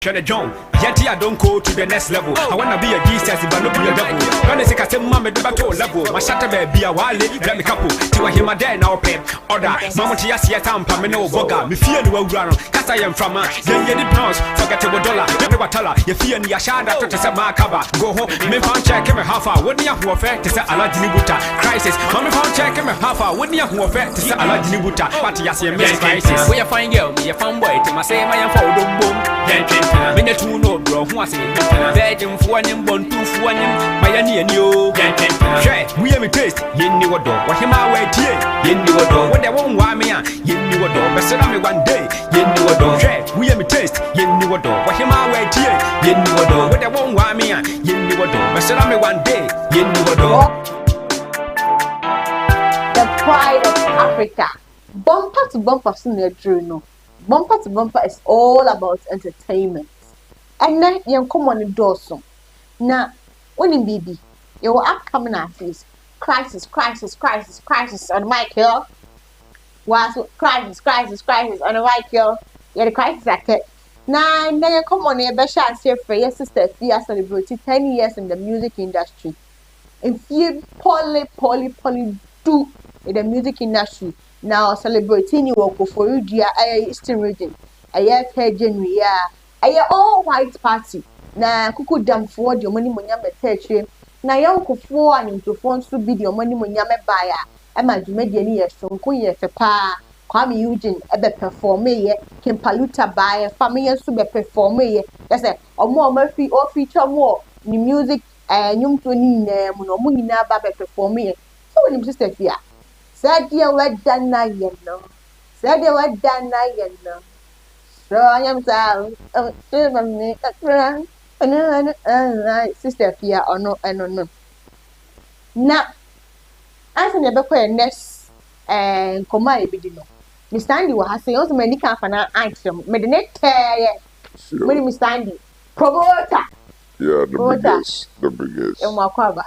Shana John, yet I don't go to the next level. I wanna be a Jesus, but not be a devil. When I say I say mama the battle level, my shatter be a wale, let me couple. To a him a day now pay. Order, Mama Tia see a tampa, me no boga, me fear the world run. Cause I am from then you pounds, forget $1. Never tell her, you fear the Ashada to say my cover. Go home, me found check him half hour. Wouldn't you who affect to say a lot Nibuta crisis? Mommy found check him half hour. Wouldn't you who affect to say a lot Nibuta? But yes, you miss crisis. We are fine girl, me a fun boy to my say my phone boom. Mene tu no bro who say virgin for him born two for him my ani o we am taste yenni wodo wa hima wa tie yenni wodo when they won wa me a yenni wodo besera me one day yenni wodo we am taste yenni wodo wa hima wa tie yenni wodo when they won wa me a yenni wodo besera me one day yenni wodo. The pride of Africa. Bumper to bumper senior no. Bumper to Bumper is all about entertainment. And then you come on the door so. Now, when in BB, you will upcoming artists. Khrysis on the mic here. Was Khrysis on the mic here. Yeah, the Khrysis act. Now, then you come on here, Besha and say for your sister, Afia celebrated 10 years in the music industry. If you poly do in the music industry. Now celebrating you work for you dear Eastern region. A year 3rd January, a all white party. Na kuku dam for your money munyame teche. Na young for and into phones to be your money munyame buyer. Emma Jumedian years from Queen Fepa. Kwame Eugene ebe perform ye. Kim Paluta buyer. Family to be perform ye. That's it. Or more Murphy or feature more. New music and young to name. No munina babe perform ye. So when you sister here. Said you were done now, you know. Said you were done now, you know. So I am down. Sister Afia or no, I don't know. Now, as I never quite next and come my bidino. Miss Sandy was saying also many company item. Made the net when Miss Sandy. Promoter. Yeah, the biggest. Amakye.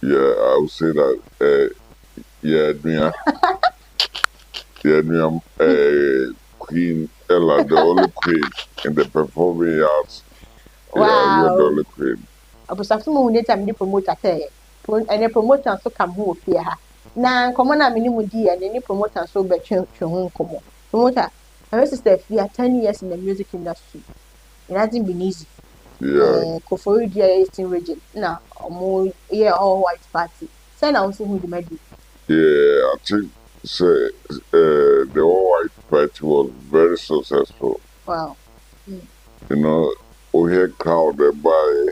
Yeah, I would say that. Yeah, Queen Ella, the only queen in the performing arts. Wow. Yeah, you're the only queen. I was after moving time the promoter and the promoter so come who fear her. Now, come on, I mean, and any promoter so bet you won't come on. Promoter, my sister, we are 10 years in the music industry. It hasn't been easy. Yeah. For Eastern region. Now, more, yeah, all white party. Send out who the medal. Yeah, I think the all-white party was very successful. Wow. You know, we had crowded by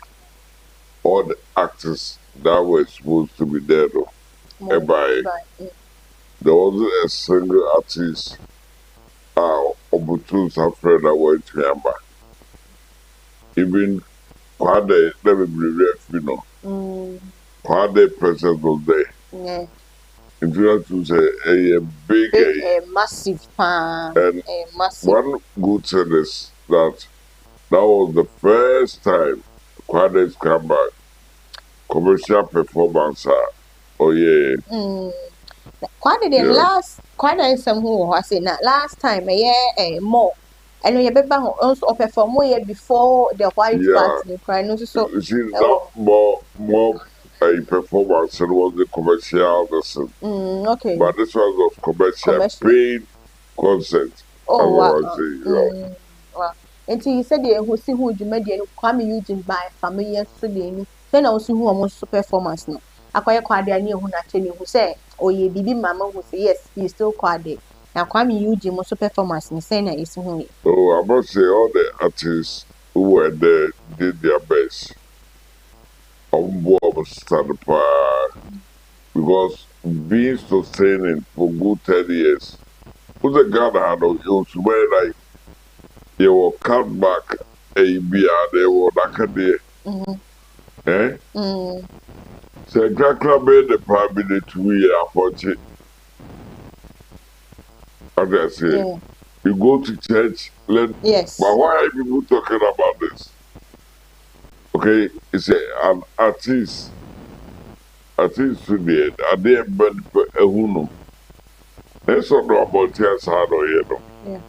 all the actors that were supposed to be there, though. There wasn't a single artist Bumper2Bumper that went to Yamba. Even Kwadee never believed, you know. Kwadee presence was there. Yeah. If you have to say a big, massive fan, and a massive. One good thing is that was the first time Kwadee's come back commercial performance. Oh yeah. Kwadee the last Kwadee is some who was in that last time a year more. And you better also perform more before the white party. Crying so. You see, that more. A performance and was the commercial lesson. Okay. But this one was commercial paid concert. Oh, wow. Wow. And so you said who see who you made and Kwame Eugene by family yesterday. Then I also who almost performance now. Akwaya Kwadee near who not who say, oh, ye baby mama who say yes, he's still Kwadee. Now Kwame Eugene most performance in Sena is who. Oh, I must say all the artists who were there did their best. On board stand because being sustaining for good 10 years, who's a Ghana had you to wear like you will come back a beer, they will knock a day. Eh? So, exactly made the prime minister 2 years for it. As I say, you go to church, yes. But why are people talking about this? Okay, it's an artist today, and they have been a huno. Let's not know about tears hard or you know. Yeah.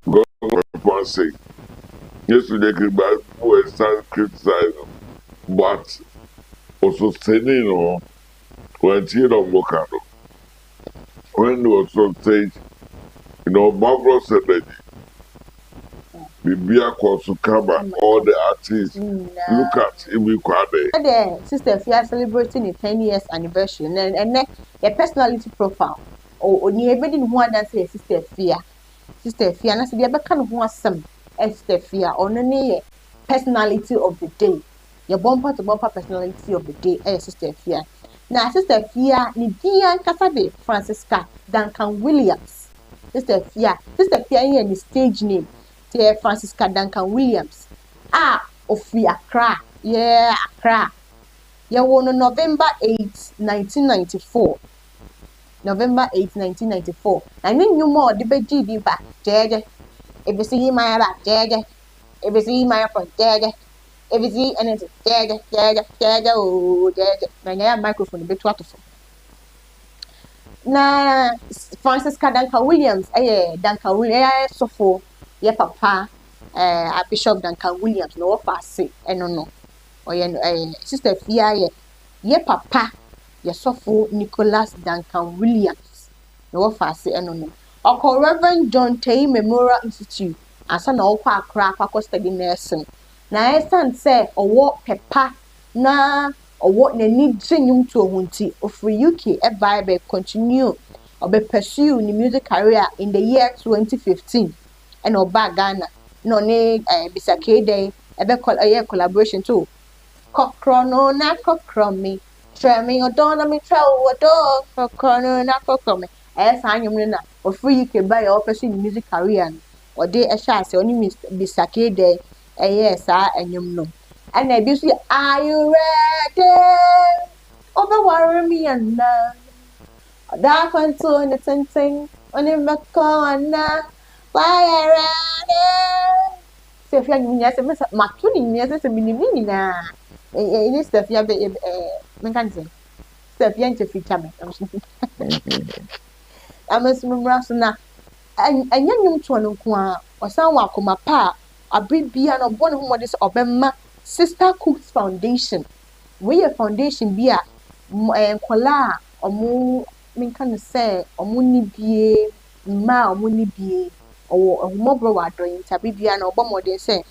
Because one say, Yesterday, people were start criticizing, but also saying, when you don't look at it, when you was on stage, Barbara said that Bibia Kwasukama, all the artists, look at Ibi Kwadee. The sister Fia celebrating a 10 years anniversary, and a personality profile. Or near bedding one that says Sister Fia. Sister Fia, and I said, you can want some Sister Fia or no personality of the day. Your bumper-to-bumper personality of the day, Sister Fia. Now, Sister Fia, Nidia Casabe, Francisca Duncan Williams. Sister Fia here in the stage name, Francisca Duncan Williams. Afia Accra. Yeah, Accra. You won on November 8, 1994. November 8, 1994. And then you more the BG back, Dede. If you see my back, Dede. If you see my front, Dede. If you see anything, Dede, oh, Dede. And I have microphone a bit waterful. Na Francisca Duncan Williams, Duncan Williams, so for your papa, Bishop Duncan Williams, no passy, no. Or Sister Fia, ye papa, ye sofo Nicholas Duncan Williams, no fussy, no. Or Reverend John Tay Memorial Institute, and son of Accra, study nursing. Na I stand say, or what papa, na, or what ne need genuine to a wunty, or for UK, a Bible continue, or be pursue the music career in the year 2015, and or back Ghana, no ne, Bisakade, a call a year collaboration too. Cockrono, not cockromy. Treming or don't me troll a dog for corner, not cockromy. As I am in or free you can buy or pursue music career. Or day a chance only miss Bisake day, a yes, and you know. And I do see, are you ready? Over me and now. A dark one too in the thing, on him back corner. Why ready? So if you're yes, my tuning, yes, it's a mini now. Ini stuff ya be mekanse stuff ya nche feature me amesumra so na anya nyum to no nko a osan wa akoma pa abibia no bone ho mode se obemma Sister Cooks Foundation we a foundation bia nkola omo mekan se omo ni bie ma omo ni bie omo bro wa doyin tabibia no obomode se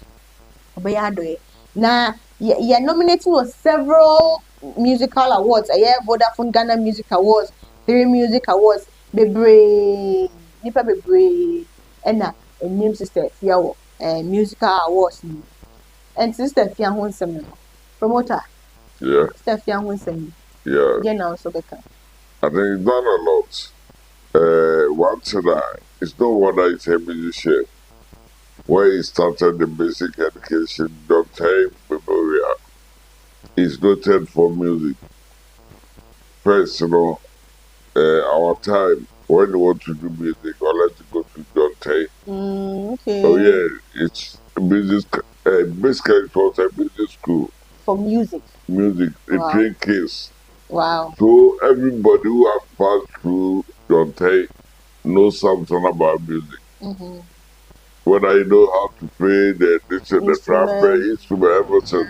obeya doye na you're nominating for several musical awards. Vodafone Ghana Music Awards, 3 Music Awards, Bebre, Nipa Bebre, and a name Sister Fia musical awards. And Sister Fia Honsam, promoter. Yeah. Sister Fia Honsam. Yeah. Yeah, now so better. I think he's done a lot. One today, it's not one that is a musician. Where he started the basic education, Dr. Memorial, is noted for music. First, our time, when you want to do music, or let's go to Dr. Okay. Oh yeah, it's music, basically it was a music school. For music? Music, Wow. it train kids. Wow. So everybody who has passed through Dr. knows something about music. Mm-hmm. Whether you know how to play the trumpet, instrument, everything,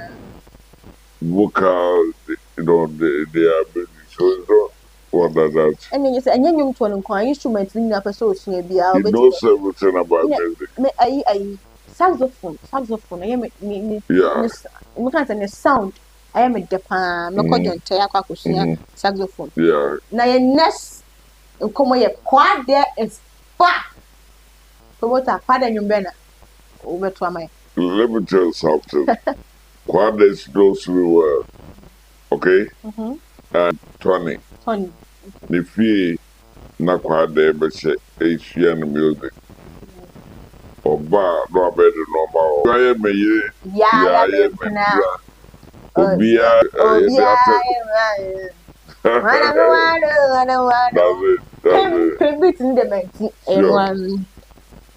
vocal, they are music. So it's not one like that. And then you say, and you to an instrument in the episode, maybe He knows everything about music. I saxophone. I am me can't say sound. I am a depa. No call don't tell you saxophone. Yeah. Now your next, come here, Kwadee is back. Promoter, Kwadee you better. Over to my. Let me tell you something. Kwadee knows me well. Okay? And Tony. The fee na Kwadee but Asian music. Oba no better normal. I am a year. Yeah. Obia.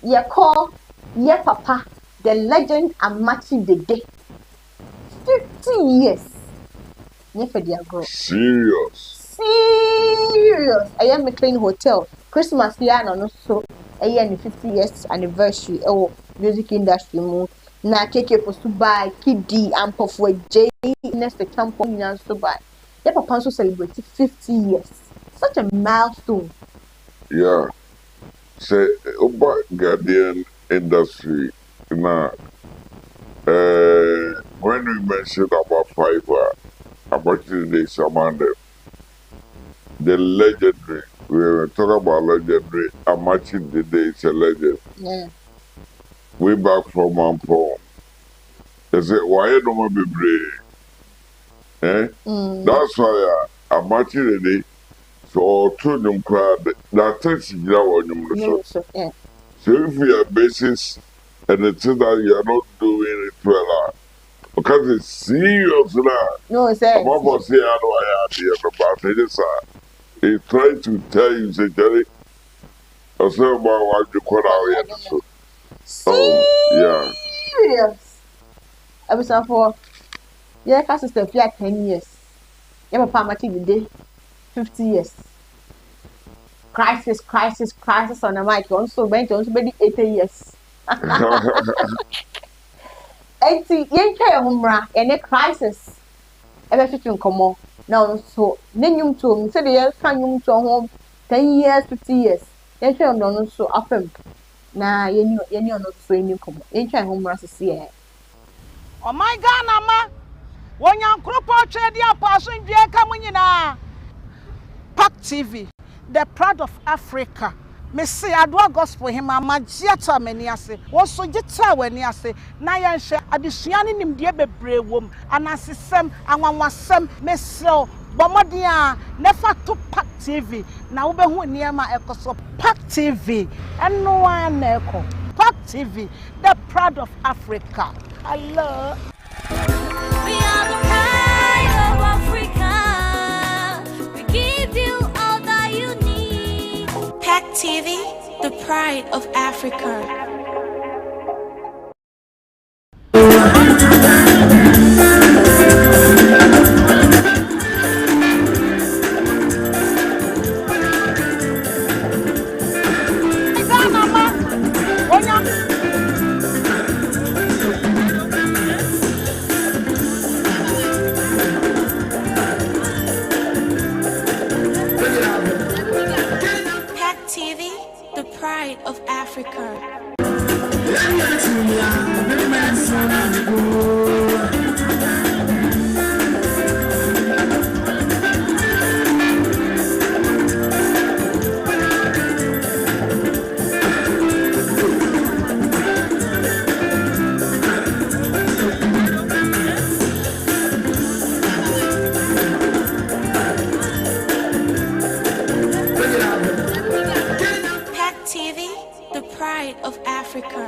You call your papa the legend Amakye Dede. 50 years. Serious. I am McLean Hotel. Christmas year and also a year and 50 years anniversary. Oh, music industry. na keke for so by Kwadee and for J next the camp on so by the papa also celebrate 50 years, such a milestone. Yeah, say about Ghanaian industry now. When we mentioned about fiber, about the Amanda, the legendary, we were talking about legendary. Amakye Dede is a legend. Yeah. Way back from Amankwah. They say, why you don't be brave? That's why Amakye Dede, so to them crowd, that takes you on your So, yeah. So if your basis and the thing that you are not doing it well, because it's serious now. No, I'm say. about to say, I know I had the other but he's trying to tell you, say, Jerry, I say about what you call out here. So, yeah. Serious. I was for yeah, sister, 10 years. Yeah, papa Amakye Dede 50 years. Crisis on the mic. Also, went on to be 80 years. 80, yen try homra, and a crisis. Ever fitting come on. Now, so, then you told me, said the year can you to home 10 years, 50 years. Yen try on so often. Na yen not so in come. Yen try homra to see it. Oh my God, Nama! When you crop out the person, dear, coming in Park TV, the pride of Africa. Me say adwa gospel him amagiata mani ase wo so gita wani ase na ya hye adesua ne nimde bebre wom anasesem anwanwasem me sel bomodin a nefa to Park TV na wo behu niema ekoso Park TV eno an eko Park TV, the pride of Africa. Allah. We are the pride of Africa. We give you all that you need. Pack TV, the pride of Africa. Of Africa. Of Africa.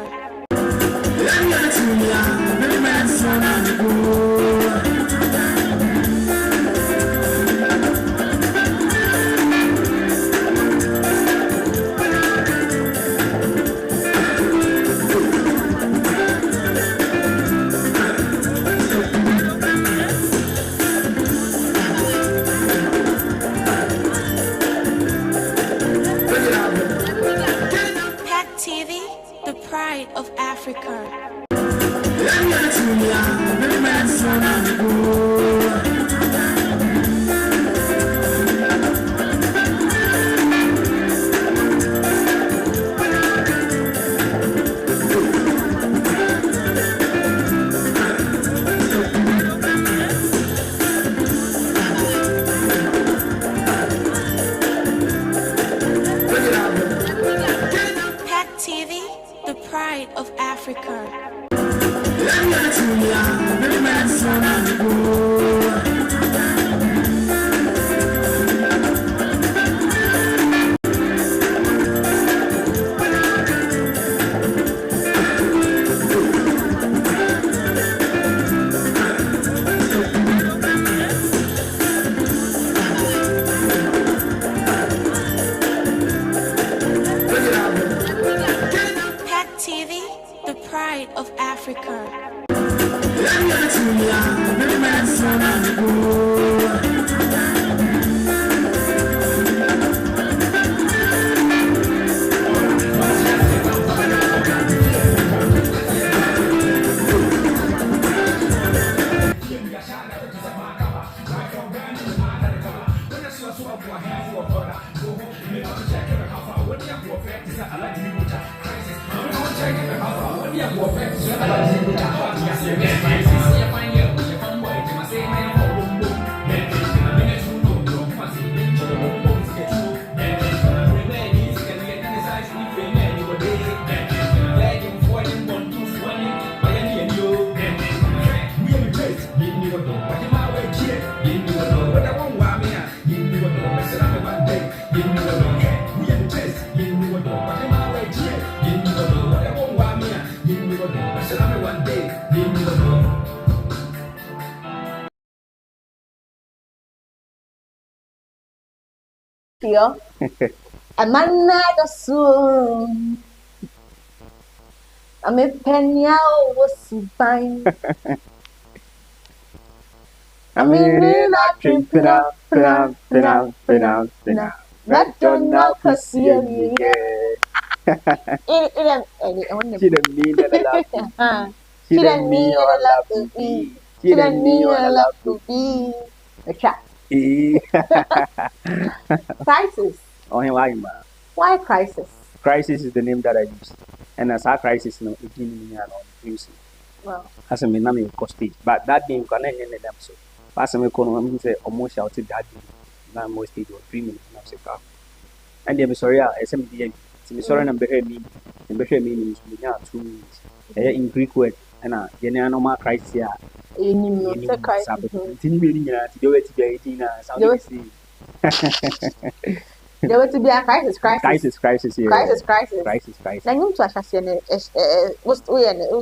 Of Africa. Of Africa. Of Africa. Pio. A man not a soon. I'm a penya was fine. I mean, I drink it up. That don't know cause you need it. She didn't mean that I love you. She didn't need a love to be. She didn't need a love to be. A trap. Khrysis. Oh, why, ma? Why Khrysis? Khrysis is the name that I use. And as our crisis, no, it didn't mean music. Well, As a man, I'm stage. But that name can end them so. As a man, I'm say almost shouted that name. Now, most stage was 3 minutes. Now, say, and I'm sorry, I said, I'm sorry, I'm better me. I'm better meaning is 2 minutes. In Greek word, and I normal crisis here. you say Khrysis. There were to be a crisis. Khrysis, yeah. Crisis. Then you to assassinate. What's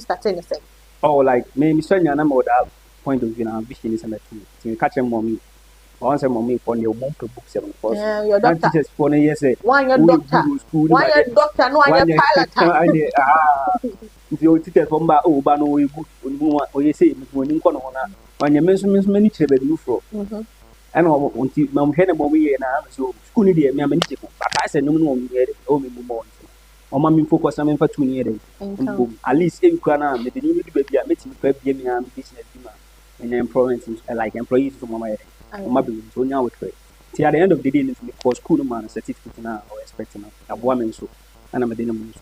starting to say? Oh, like, maybe certain number that point of view and vision is number 2. So you catch a mommy. Once a mommy for your Bumper2Bumper 7 course. Yeah, your doctor. Teachers for a year say, One your doctor. One your doctor, no one your pilot. The teachers from Bano, we good, or you say, when you come on, when you mention many children you for. And until Mom had a mommy and I so school idea, me, but I said, no one had it, only more. Or mammy focus on for 2 years. At least if you can, maybe you baby, I met him, baby, and business and employment like employees from my head. So now we trade. See, at the end of the day, because school man certificate now or expecting a woman so, and I'm a dynamic.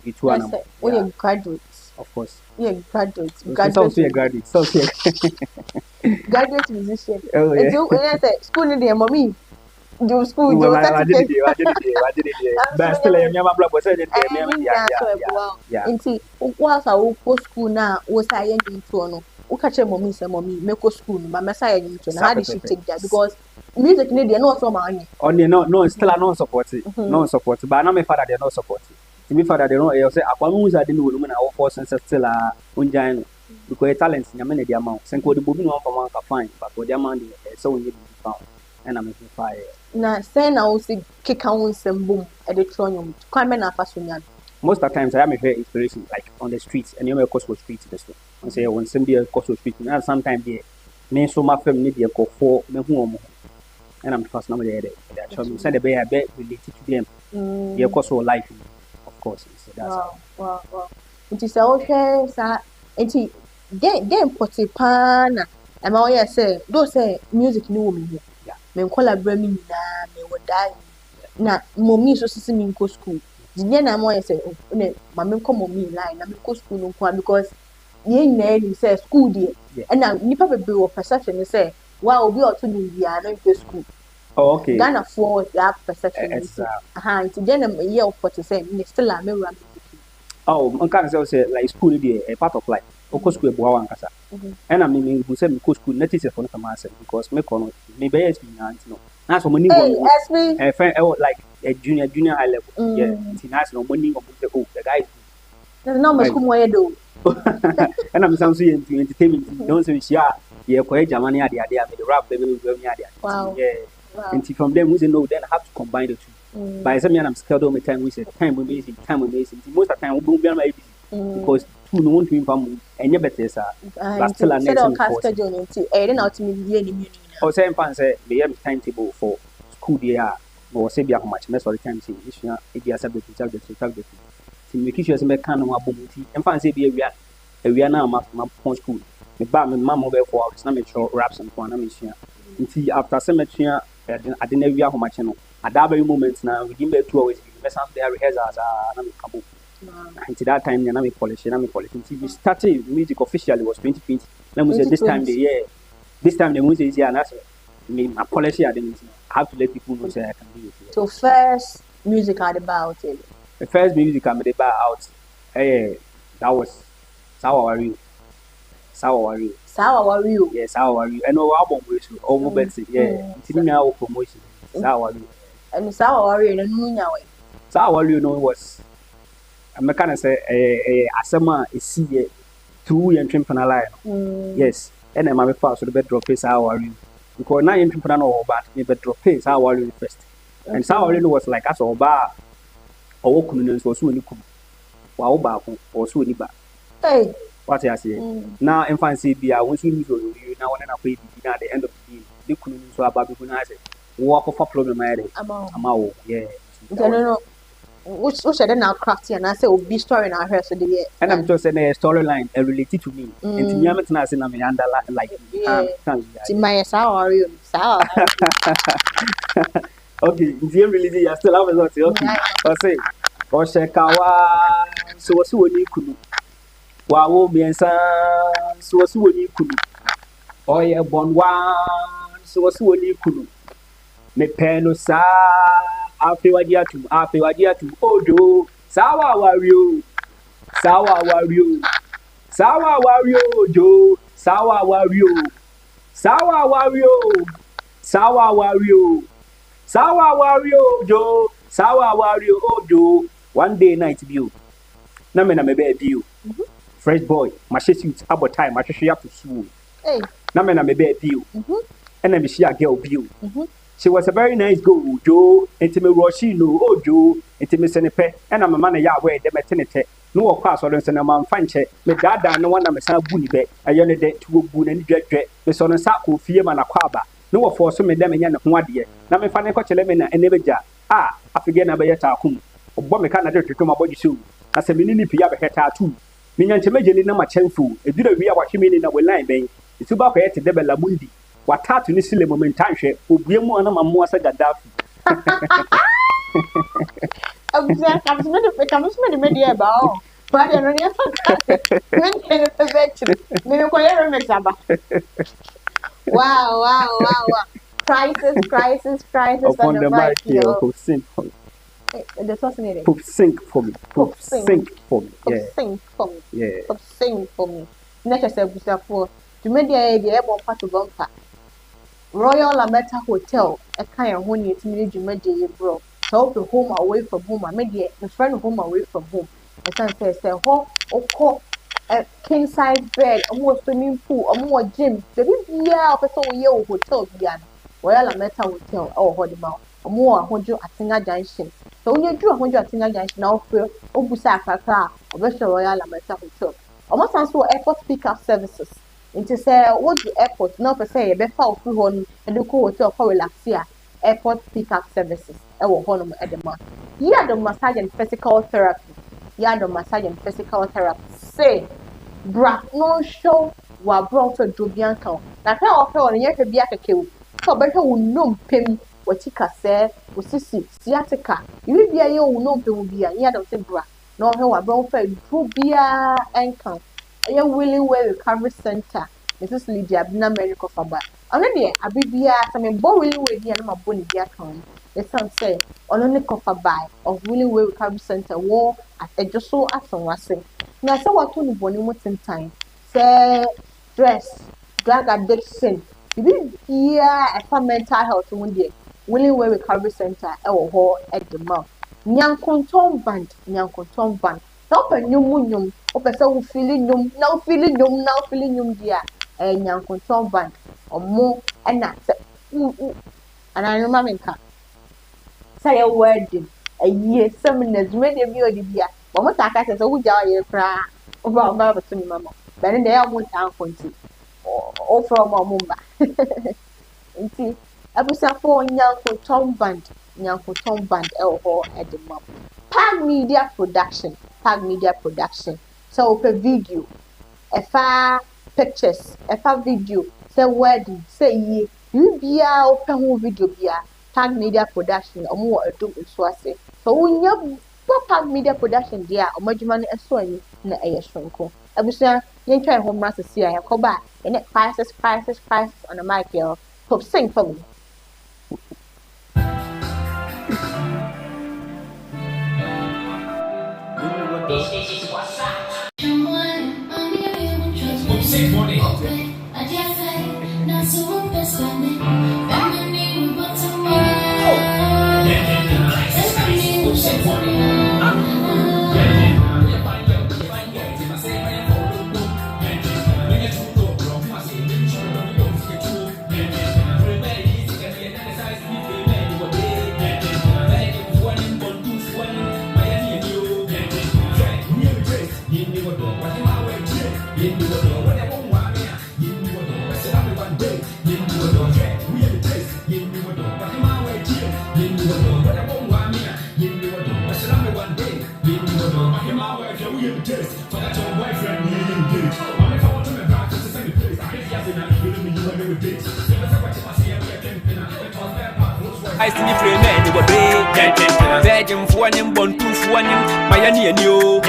It's one. We are graduates. Of course. Yeah, graduates. Graduate. Graduate musician. Oh, yeah. And you school in the mommy. Do school. I did it. But still, I'm your mother was saying, yeah. And see, whilst I will go school now, was I in Toronto? Who catch a mommy, say mommy, make go school, but Messiah in Toronto. How did she take that? Because music need they know so money. Only no, still are not supporting. No support. But now my father they're not supporting. To me, father they don't. I say, I want to do women our force and still are unjain. Because talents in a minute the amount. Sen ko the bobi no for man ka fine, but for the amount so we need to be found. And I'm making fire. Na say na o si keka won sembum e de tronyo. Kwan me na afasonya. Most of the times I am a very inspiration like on the streets and you know cost was streets this one. I say when somebody cost was streets and sometimes they me so my family dey go for me hu omo. And I'm trust number there. So me say the be related to them. Their cost of life of course. So that's wow. It is all share sa enti dem potipa na e ma o ye say do say music ni wo me here. Yeah. Me collaborate me na me wodai. Na mommy so sisi me go school. Dinya na mo ye say ne mama ko mommy line na me go school no kwa because ye na ni say school dey. And na nipa bebe wo perception say wa obi o to ni bia na go school. Oh, okay. Ghana for that perception. It's then a year of 40 me still am around. Oh, man can say like school dey a part of life. Oko school bo wan kasa. And I mean we say me go school not is for no myself because me kono me be experience no. Na so money one. Friend like a junior high level. Yeah. It's no money go say oh the guy. There's no much more do. And I'm sound so entertainment. Don't say yeah ko Germany ade me the rap baby we me ade. Wow. Yeah. Wow. And from them we say no then I have to combine the two. By some I'm scared all the time we say time amazing. Most of the time we be my because two no want to inform and you better sir. But still a next schedule then ultimately any or same fan say we have timetable for school there or say be how much most of the time say this year it be subject to make sure say can no abomti and fan say be we are now my school me ba me mama be for hours na me show raps and for na me share until after cemetery I didn't know how much no at that very moment now within the 2 hours we some there rehearsals na me come until that time na me polish until we started music officially was 2020 let me say this time the music is here and that's me my policy I didn't have to let people know say I can do it. So first music out about it. The first music I made out that was Sawa Wario. Yes, Sawa Wario. And our album was over better. Yeah, it's now promotion. Sawa Wario. And Sawa Wario and Nunyawe. Sawa Wario no was I'm kind of say asema is see through and trim for a line. Yes. And then my father so the bed drop is Sawa Wario. Because now you trim for no but me bed drop is Sawa Wario first. And so already was like as oba or kunu so so ni kum. Wa oba ko or so ni ba. Hey. What I say? Now infancy be a once you now when I pay be at the end of the day. The kunu so about people na say walk of a problem I am yeah. No. Which then now crafty and I say be story now here so the and I'm just saying a storyline related to me. And to me I'm not saying I'm under like my how you? Okay, dear religion, you still have a lot. Okay, I say, Oshekawa, so was who you could. Wow, Biansa, so was who you could. Oh, yeah, bon one, so was who you could. Me peno sa, Afia to Odo, Sawa Wario, Sawa Wario, Sawa Wario, Joe, Sawa Wario, Sawa Wario, Sawa Wario. Sawa Wario Joe, Sawa Wario Ojo. One day night view. Na me view. Fresh boy, my suit about time, I should have to school. Hey. Na me view. And then she a girl view. She was a very nice girl, Joe, and to me Roshino, Ojo, and to me Senepe, and I'm a man Yahweh, the maternity. No class or a man fanche, me dada no one I'm a son bunny bed, a young day to boon and dread, the son and sack who fear man a quaba. No for some of them in Kwadee. Now me find a coach element and never jar. I forget about your home. Or bomb a Canada to my body soon. As a mini pia a tattoo. Minion to major in my chenfu. A do we are watching in our line bay. It's about to debel la mundi. What tattoo is still a moment time share will be more than a more Gaddafi. I'm just media about. But I don't Wow. Khrysis upon on the mic here. Who sing for me? The fascinating. Who sing for me? Who sing for me? Yeah. Sing for me. Yeah. Sing for me. Next step for to media the Bumper2Bumper. Royal Lametta Hotel, a kind of honey to me to media bro. So to home away from home, I media the friend home away from home. The son says, home or a king size bed, almost swimming pool, a more gym. The yeah, person you hotel beyond Royal Lametta Hotel or Hodimau, or more 100 at Singa Junction. So when you do 100 at Singa Junction, now feel Obusa Kaka, or Western Royal Lametta Hotel. Almost answer airport pickup services. Into say, what's the airport? Now, per se, a better free home and the hotel for relaxia. Airport pickup services. Our home at the month. Yeah, the massage and physical therapy. Yeah, the massage and physical therapy. Say, bra, no show, wa brought to Dubianco. Now, how often you can be at a kill. So, better will no pim, what you can say, or sissy, sciatica. You will be a young no pim will be a year of the bra. No, how I brought for Dubia ankle. A willing way recovery center. Mrs. Lydia Bina Medical Faba. Already, I be via some bo willing way here, my bonny dear town. The son say, on only cover by of willing way recovery center war at a just so at some racing. Now, so what to bonny what's in time. Say, dress, drug addiction. You be here at mental health one day. Willing way recovery center, our hall at the mouth. Nyankonton band. Stop a new munyum. Opesa feeling yum dear. A nyankonton band or more and that's and I remember say a wedding a year seminars many of you dear. But what I says, oh, you cry about Baba to me, mamma. But in the air, one town country or from a mumba. And see, I was a 4 nyankonton band, or at the mom. Pag Media Production. So per video, a far pictures, a far video, say wedding, say ye, you be out home video be Pag Media Production or more a do so say. So when you Pag Media Production dear or Majuman and so you na a shunko. I was saying you try home runs to see I come back and it Khrysis on the mic girl. Hope sing for me. This is what's up. I see me frame any what day. Virgin for him, born two for him, Miami and you.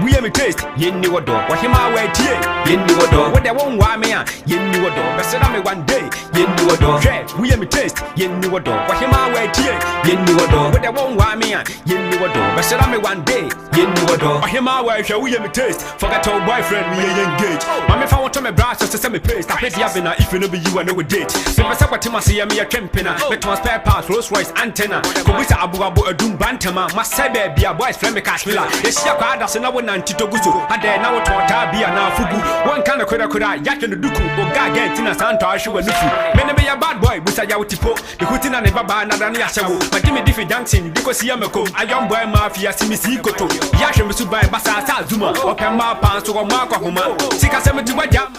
We have a taste, you knew a dog. What him I wait here, you knew a dog. What they won't want me, you knew a dog. But said I'm one day, you knew a dog. We have a taste, you knew a dog. What him I wait here, you knew a dog. What they won't want me, you knew a dog. But said I'm one day, you knew a dog. What him I wait here, we have a taste. Forget our boyfriend, we are engaged. Mamma, if I want to my brass, just send me paste. I pay the Avina if you know you and no date. So I said what him I see me a campina. Let my spare parts, Rolls Royce antenna. Kubisa Abu a doom bantama. Must say be a boy's friend, Kashmila. It's your card as another one to Guzu. And then now to be an Afubu. One kind of could I yak in the Duku, or Gagantina Santa, I show a Lufu. Many be a bad boy, which I out tipo. The Hutina never buy another Yashabu. But give me different dancing because Yamako, a young boy mafia, Simisico, Yasham Subai Basa Zuma, or Pama Pans or Marco Huma. Sika 70 what jam.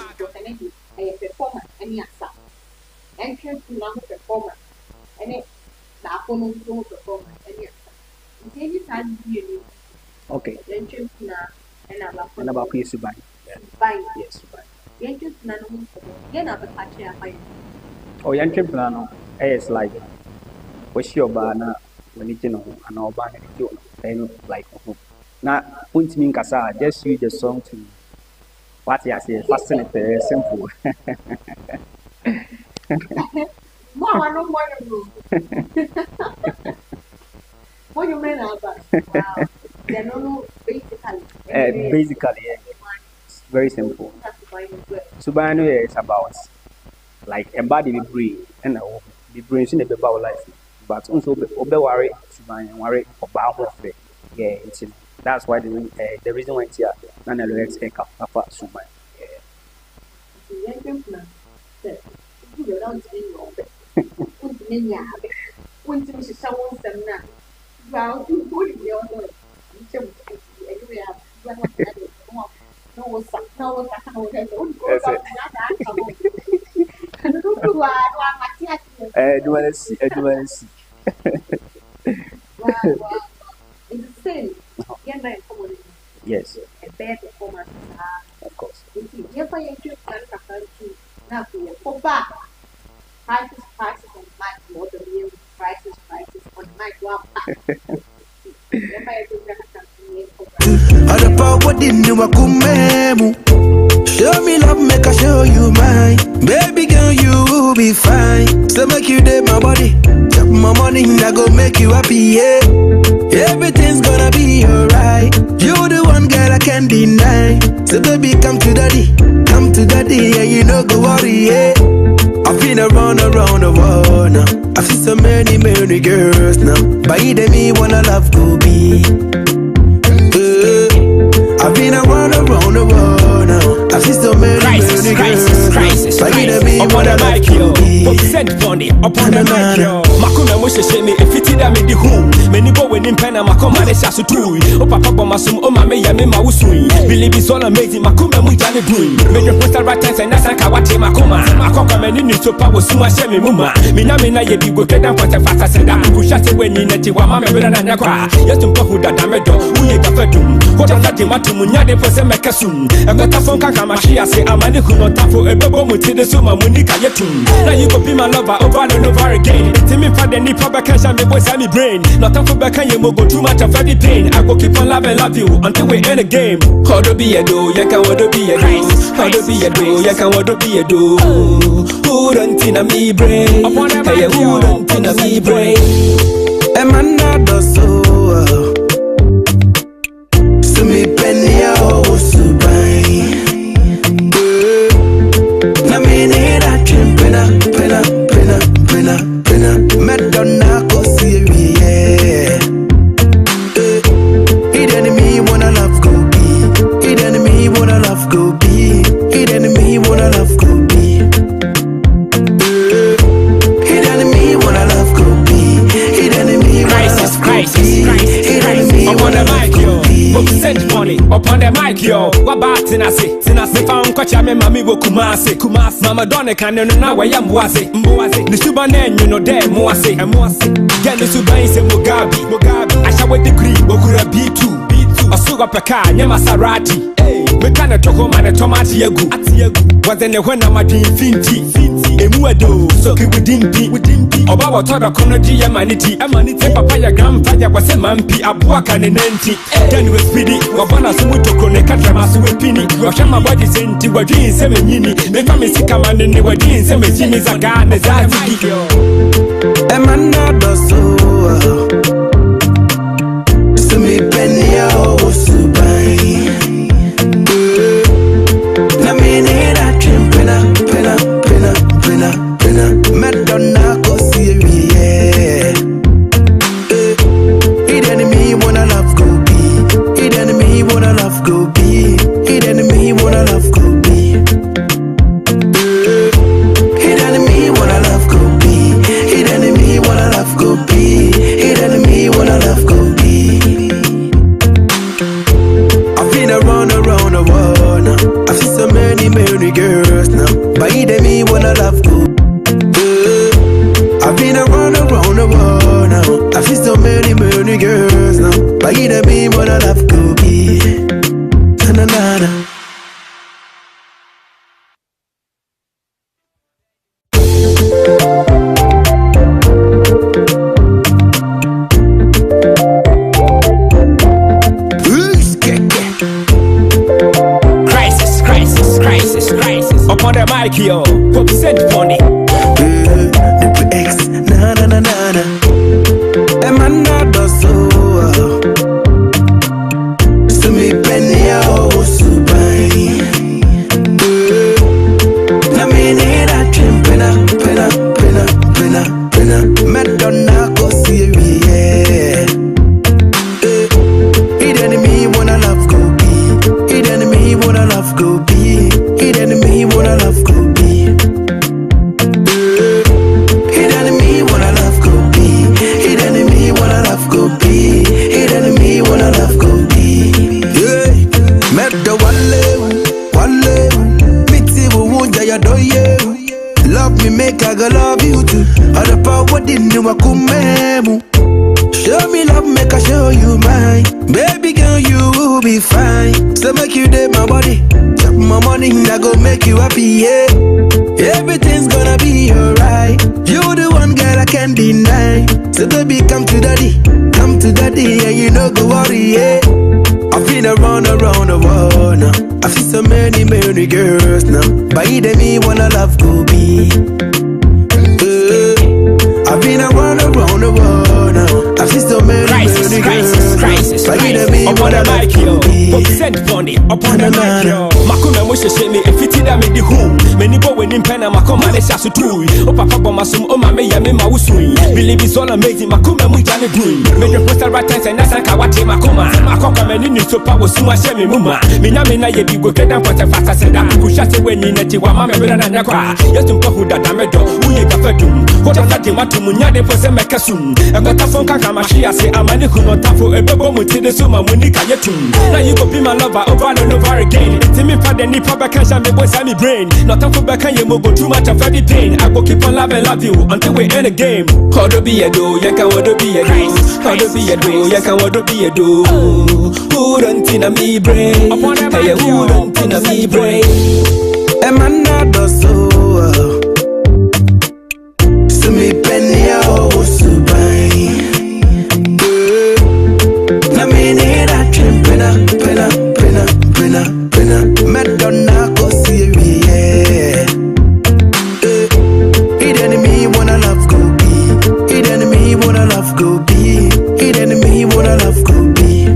A performance, any answer. Entrance to number performance, any performance, any answer. Any time you Okay. entrance to And about please to buy. Yes, to buy. Entrance to none then I'll catch a Oh, young plan is like what's your banner when you know an urban and like now point me Kasa, just use the song to what you say, fascinating, simple. More, no more. What you mean about? Wow. They don't know basically. Basically, it's very simple. Subano is about like embody the brain and the brain in the about life, but also be worry, Subano worry about it. Yeah, it's that's why the reason why it's here. None of the expect Papa Subano. Yes. A bad performance. Of course. If I enjoy now for back. Prices on mic more than real prices on mic. Wow. Show me love, make I show you mine. Baby girl, you will be fine. So make you day my body. Chop my money, I go make you happy, yeah. Everything's gonna be alright. You the one girl I can't deny. So baby, come to daddy, yeah, you know go worry, yeah. I've been around the world now. I've seen so many girls now. But either me wanna love go be. I've been around the world now. I've seen so many Khrysis. But either me upon wanna the love mic, go yo. be. Send money upon the mic, yo. Makuna Moshe me if it did me the who. Many go when in Pena Makoma de Shasu too. O Papa Bomasum, O Mame Yamema Usui. Believe it's all amazing, Makuma Mujani Brui. Make your poster right times and Nasaka Wati Makoma. Makoka Menini Sopa was Suma Shemi Muma. Minamina Yebi go get down for the fast as that. Who shut away in Netiwa Mama Nakwa. Yes, to Pahuda Damedo, who you got fedum. What a Fatimatu Munyade for Semekasum. A better phone Kakamashia say, Amaniku not for a bebo Muti Suma Munika Yetum. Now you go be my lover over and over again. Timmy Father Nipa Bakasha, me boys, me brain. Not for Bakanya Mogo, too much of any pain. I will keep on love you until we end the game. How to be a do, you can want to be a do. How to be a do, you can want to be a do. Who don't in a me brain? Hey, who don't in a me brain? A man not does so. So me penny oh so buy. Na me need a trim pena. Madonna go see yeah. It enemy wanna love go be. It enemy wanna love go be. It enemy wanna love go be. It enemy wanna love go be. It enemy wanna love go be. It enemy wanna love go be. Send money upon the mic, yo. What about Tinasi? Tinasi found Kocha, me mammy go Kumasi. Mama Donna can know where I'm Mwazi. The Subanen, you know, there, Mwasi. Get the Suban say Mugabe. I shall wait degree, Okura B2. A sugar peka, Nyamasarati. We can't talk home and a tomato yagu. Was then when I'm at infinity. Emuado, so we didn't be. Oba told a conogy amanity. Papaya grandfather was a mampi, a buak and an anti. Then we speedy, Wabana Sumuto Konekatamasu Pini, Washama body sent you were doing 7 yini. Make a missy command and they were doing 7 jimmys a garden as I see you. Emana doso, so me penny o subai. Na me ne da pena. Madonna go see yeah. It enemy wanna love go be. It enemy wanna love go be. It enemy wanna love go be. It enemy wanna love go be. It enemy wanna love go be. It enemy wanna love go be. I've been around the world now. I've seen so many girls now. But it enemy wanna love go. I've been around the world now. I've seen so many girls now. But you don't mean what I love could be. Na-na-na-na. Khrysis. Upon the mic, yo, pop sent funny. Na-na-na-na-na. Emana doso, so me penny o subai. Na me ne da pena. Madonna go see yeah. It enemy wanna love go be. It enemy wanna love go be. It enemy wanna love go be. It enemy wanna love go be. It enemy wanna love go be. It enemy wanna love go be. Yeah, met the wale, miti wo wonja ya doye. Love me make I go love you too. Other power didn't do kumemu. Show me love make I show you mine. Baby girl you will be fine. So make you date my body. Chop my money I go make you happy yeah. Everything's gonna be alright. You the one girl I can't deny. So baby come to daddy and you know go worry yeah. I've been around the world now. I've seen so many girls now. But it me wanna love go be. I've been around the world now. I've seen so many Khrysis. But it me wanna love go be. Pop sent funny. Upon the mic, yo. Makuna Moshe Shemi, if it did me the home. Many go when in Pena Makoma Lesha Sutui. O Papa Bomasum, O Mame Yamima Usui. Believe it's all amazing. Makuma Mujane Green. Made the poster right and Nasakawate Makoma. Makoka Menini so power Suma Shemi Muma. Minamina Yebi go get down for the fast said that Kushate when in Neti Wama Nakwa. Yes to Pahuda Damedo, Uye Gafetum. What a Fatimatu Munyade for Semekasum. And got a phone Kakamashia say Amani Kunotafo, a Bobo Mutide Suma Munika Yetum. Now you go be my lover over and over again. Timmy Pad and Nipa Bakasha me boys and me brain. Not up for Bakanya Mogo too much of every pain. I will keep on love you until we end the game. How do be a do, Yaka would be a do. How do be a do, Yaka would be a do. Who don't in a me brain? Upon a who don't in a me brain? Emana doso, so me penny o subai. Na me ne da pena. Madonna go see yeah. It enemy wanna love go be. It enemy wanna love go be. It enemy wanna love go be.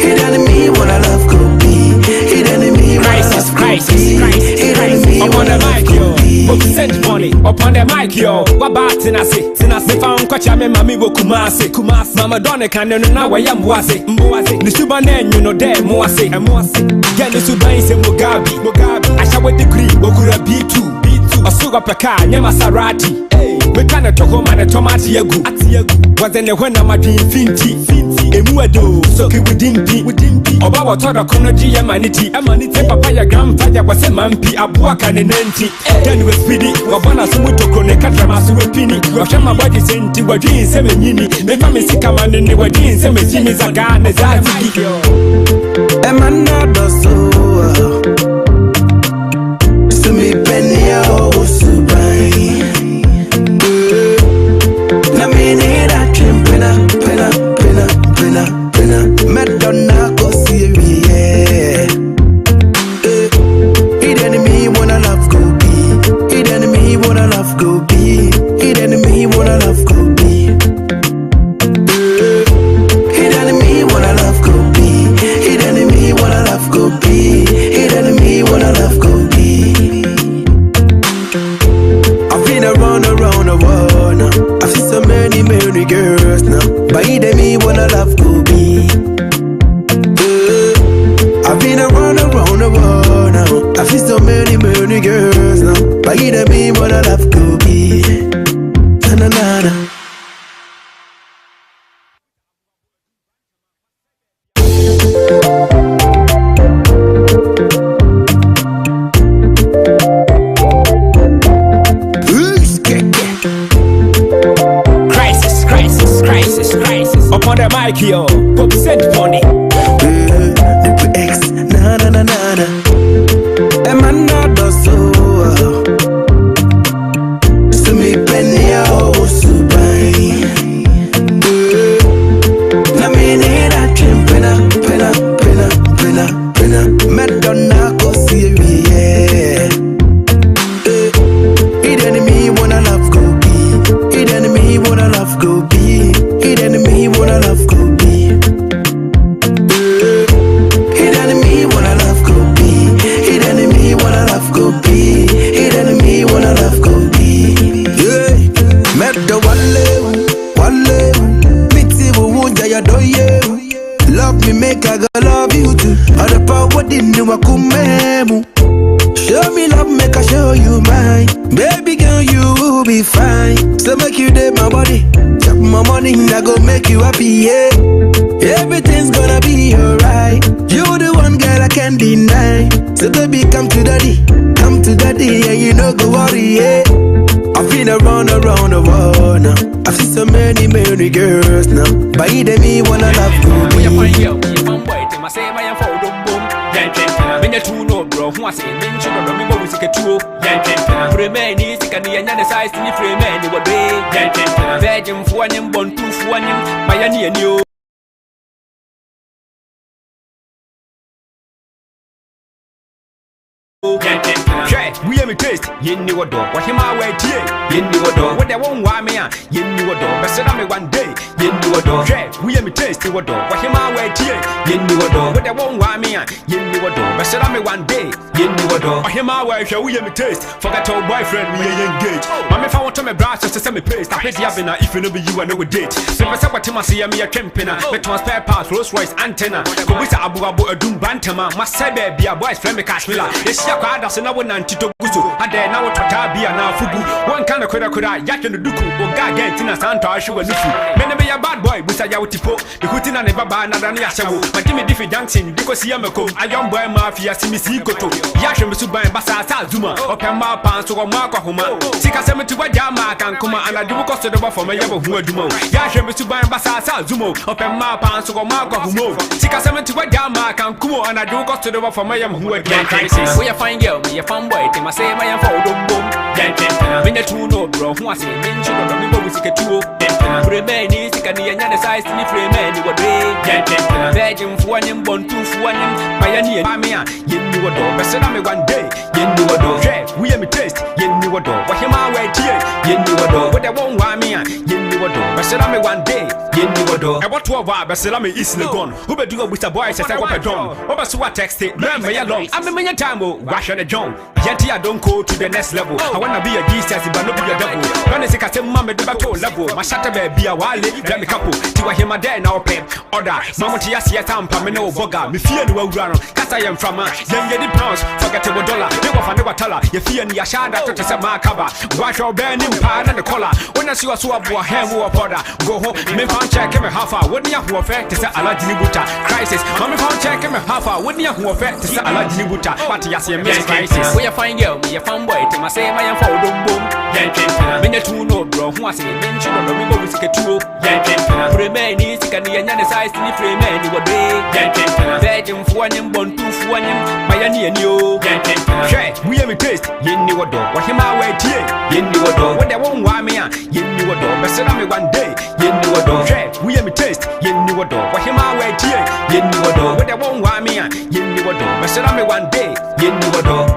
It enemy wanna love go be. It enemy wanna love go be. It enemy wanna love go be. Send money upon the mic, yo. What about Tinasi? Found Kwacha Mami Kumasi. Mama Donna can know where I'm was it. The Subanen, you know, there, Moase. Get the Sudan, say Mugabe. I shall with degree, Okura B2. A sugar paka, Yamasarati. We can't talk home and a tomato yagu. Was then when I'm at infinity. Emuado, so we didn't be. Oba told a conogy amanity. Papaya grandfather was a mampi, a boak and an anti. Then with speedy, Wabana Sumuto, Nekatra, Pini, Washama body sent to what jeans, 7 yini, the family sick man in the jeans, 7 jeans, a gun, as I see. A man not does so. So me penny, oh, so bright. Na me need a trim, pena. Madonna go see me, yeah. It enemy wanna love go be. It enemy wanna love go be. It enemy wanna love go be. It enemy wanna love go be. It enemy wanna love go be. It enemy wanna love go be. I've been around the world now. I've seen so many girls now. But it enemy wanna love go be. I've been around the world now. I've seen so many girls now. But you don't mean what I love could be. Na. Khrysis. Upon the mic, yo, pop sent on it. Na. A man not does so. So me penny oh so bright. Na me need a trim pena. Madonna go see me, yeah. It enemy wanna love go be. It enemy wanna love go be. It enemy wanna love go be. It enemy wanna love go be. It enemy wanna love go be. It enemy wanna love go be. Yeah, met the wale. Mixi wo jaya do you. Love me make I go love you too. Other power didn't do kumemu. Show me love make I show you mine. Baby girl you will be fine. So make you date my body. Chop my money I go make you happy, yeah. Everything's gonna be alright. You the one girl I can't deny. So baby come to daddy, and you know go worry, yeah. I've been around the world now. I've seen so many girls now. But you me wanna love We are me. fine, yo. We are fine, boy. They must say, I am for the boom. When you're too no, bro. Who I say, mention of me, what we say, too. For a man, he's a Canadian size in the frame, and you were big. Virgin for him, born two for him, Miami and you. We have a taste, you knew a dog. What him I wait here, you knew a dog. What they won't want me, you knew a dog. But said I one day, you knew a dog. We have a taste, you a dog. What him I wait here, you knew a dog. What they won't want me, you knew a dog. But said I one day, you knew a dog. What him I wait here, we have a taste. Forgot your boyfriend, we are engaged. Mamma if I want to my brass to send me paste. I hate you having if you know you and no date. So I said what him I see me a campina. But transfer pass, Rolls Royce antenna. Go with Abu a doom bantama. My sebe be a boy's friend, Kashmila. It's your card, that's another one to Gusu. And then now what be a now fugu. One kind of could yak in the duku, or gagan tina santa, I show a nufu. Many be a bad boy, with a yawtipo, the Hutina never ban another Yashawu. But Timmy Diffie Junction, because Yamako, a young boy mafia, Simisi Koto, Yasham Suba and Bassa Zuma, or Kama Pans or Marco Huma. Sika 70 Jama can come and I do cost of the for my Yabo Humo. Yasham Suba and Bassa Zumo, or Kama Pans or Marco Humo. Sika 70 Jama can come and I do cost of the for my Yam who are Khrysis. We are fine girl, we are fun boy, they must say my for boom. When the two no bro, who I say, mention of the people with a two. For a man is a Canadian size in the frame, and you were big. Virgin for him, born two for him, Pioneer, Pamia, you knew a dog. But said I one day, you knew a dog. We have a taste, you knew a dog. What him I wait here, you knew a dog. What they won't want me, you knew a dog. But said I one day, you knew a dog. I want 12 hours, but said I'm easily gone. Who better do it with a boy, says I want a drum. What was what text it? Remember, long. I'm the many time, wash on the John. Yet I don't go to the next level. I wanna be a decent, but not be a devil. When I say I say, Mamma, the battle level. My shatter be a wally, let me couple. To a him a day now, pay. Order. Mamma, yes, yes, I'm Pamino Boga. Me fear no run. Cause I am from a young lady pounds. Forget $1. They were for never tell her. If fear and Yashada to Samakaba. Wash your burning pan and the collar. When I see a swab or ham or powder, go home. Me found check him a half hour. Wouldn't you affect to say Alajinibuta? Khrysis. Mommy found check him a half hour. Wouldn't you affect to say Alajinibuta? What you see, Miss Khrysis. We are fine girl, me a fun boy. To my say, my phone boom. Minute two no, bro. Who was it? Mention of the river with a two. Remain easy, can the other size in the frame anyway. Virgin for him, born two for him. Miami and you. We have a taste. You knew a dog. What him I wait here. You knew a dog. When they won't want me, you knew a dog. But said me one day. You knew a dog. We have a taste. You knew a dog. What him I wait here. You knew a dog. When they won't want me, you knew a dog. But said me one day. You knew a dog.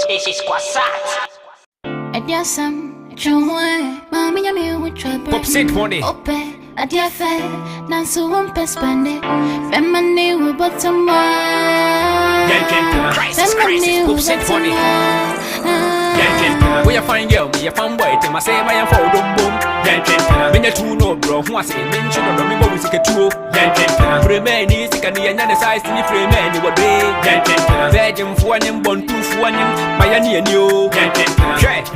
It's Kwasat. Adiasam, Chumwe, Mammy, I'm with trouble. Pop sit for me. Ope, Adia Fair, Nanso won't pespande. Femini will bottom one. Khrysis, pop sit for me. We are fine girl, me a fun boy. To my say, my phone boom. Minute two no, bro. Who was it? Mention of the river with a two. Remain easy, can the other size in the frame anyway. Virgin for him, born two for him. Miami and you.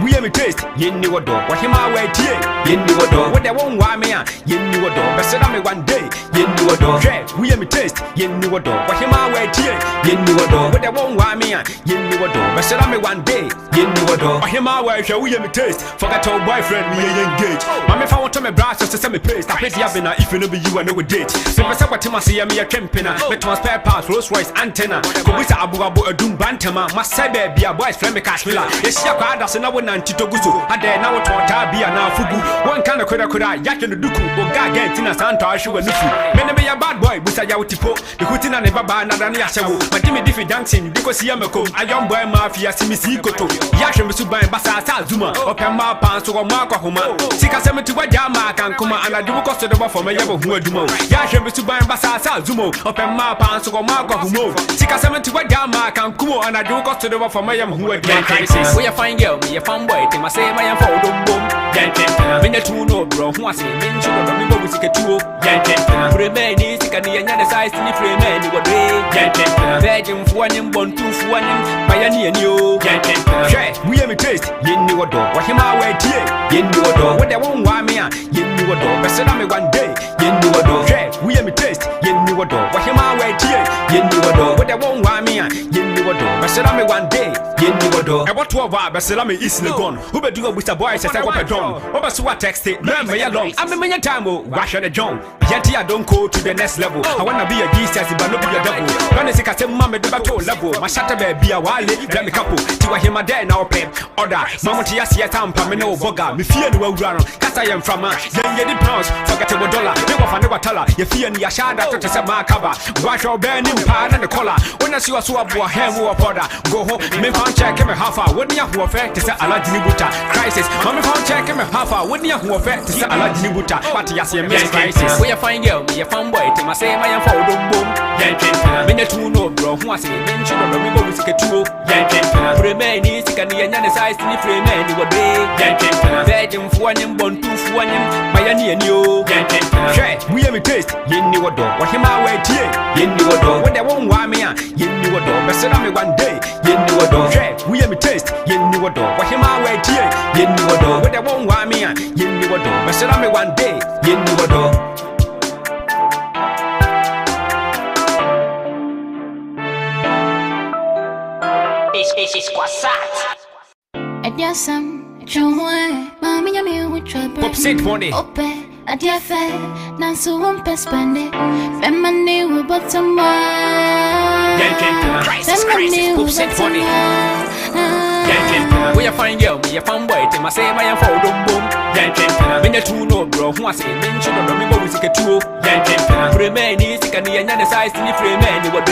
We have a taste. You knew a dog. What him I wait here. You knew a dog. What they won't want me. You knew a dog. But said me one day. You knew a dog. We have a taste. You knew a dog. What him I wait here. You knew a dog. What they won't want me. You knew a dog. But said me one day. You knew a dog. What him I wait here. We have a taste. Forget your boyfriend. We engaged. Mama if I want to me brush just to send me paste. I pay the abina if you know be you and no date. So I said what him I see me a campina. Let my spare parts Rolls Royce antenna. Kubisa abu a doom bantama. Must say be a boy's friend me cashmilla. Yes, ya kwada se na wona ntito guzo. Ade na wo tota bia na fugu. One kind of kuda yake no duku. Oga get na santo ahwe nufu. Me be ya bad boy busa ya utipo. The hutina ne baba na dan ya hyewo. Ma Jimmy Diffie dancing because ya makom. A young boy mafia simisi koto. Ya hwe me suban basa sa zuma. Open ma pan so Amakwa homa. Sika se me ti waja ma kan kuma anadu ko so de bo for me ya bo hu aduma. Ya hwe me suban basa sa zuma. Open ma pan so Amakwa homa. Sika se me ti waja ma kan kuma anadu ko so de bo for me ya bo hu aduma. Khrysis. We are fine girl, me a fun boy. To my say, my phone boom. Minute two no, bro. Who was it? Mention of the river with a two. Remain easy, can the other size in the frame anyway. Virgin for him, born two for him. Miami and you. We have a taste. You knew a dog. What him I wait here. You knew a dog. What they won't want me. You knew a dog. But said me one day. You knew a dog. We have a taste. You knew a dog. What him I wait here. You knew a dog. What they won't want me. You knew a dog. But said me one day. You knew a dog. I want to have a salami is the gun. Who be doing with a boy says I want a drum. Over so what text it. Learn me along. I'm a many time. Wash the John. Yet I don't go to the next level. I wanna be a geese but not be a double. When I say I tell mama the battle level. My shatter be a while. Let me couple. To him a day now pay. Order. Mama Tia see a tampa. Me no boga. Me fear no run. Cause I am from then you the pounds. Forget $1. Never for never tell her. You fear in your shadow to say my cover. Wash your burning pan and the collar. When I see a swab or ham or powder. Go home. Me found check him a half hour. Wouldn't you who affect to say Alajinibuta? Khrysis. Mommy found check him a half hour. Wouldn't you who affect to say Alajinibuta? But you see Miss Khrysis. We are fine girl. Me a fun boy. To my say my phone boom. Minute two no, bro. Who was it? Mention of the river with a two. Remain easy. Can the other size in the frame anyway. Virgin for him, born two for him. Miami and you. We have a taste. You knew a dog. What him I wait here. You knew a dog. When they won't want me. You knew a dog. But said me one day. You knew a dog. We have a taste. You knew a dog. What him I wait here. You knew a dog. When they won't want me. You knew a dog. But said me one day. You knew a dog. It's Kwasat. Adiasam, Chumwe, Mammy, I'm with trouble. Pop sit for me. Ope, Adia Fair, Nanso won't pespande. Femini will bottom one. Khrysis, pop sit for me. We are fine girl, me a fun boy. To my say my phone boom. Minute two no, bro. Who was it? Mention of the river with a two. Remain easy, can the other size in the frame anyway.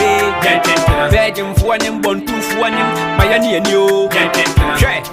Virgin for him, born two for him. Miami and you.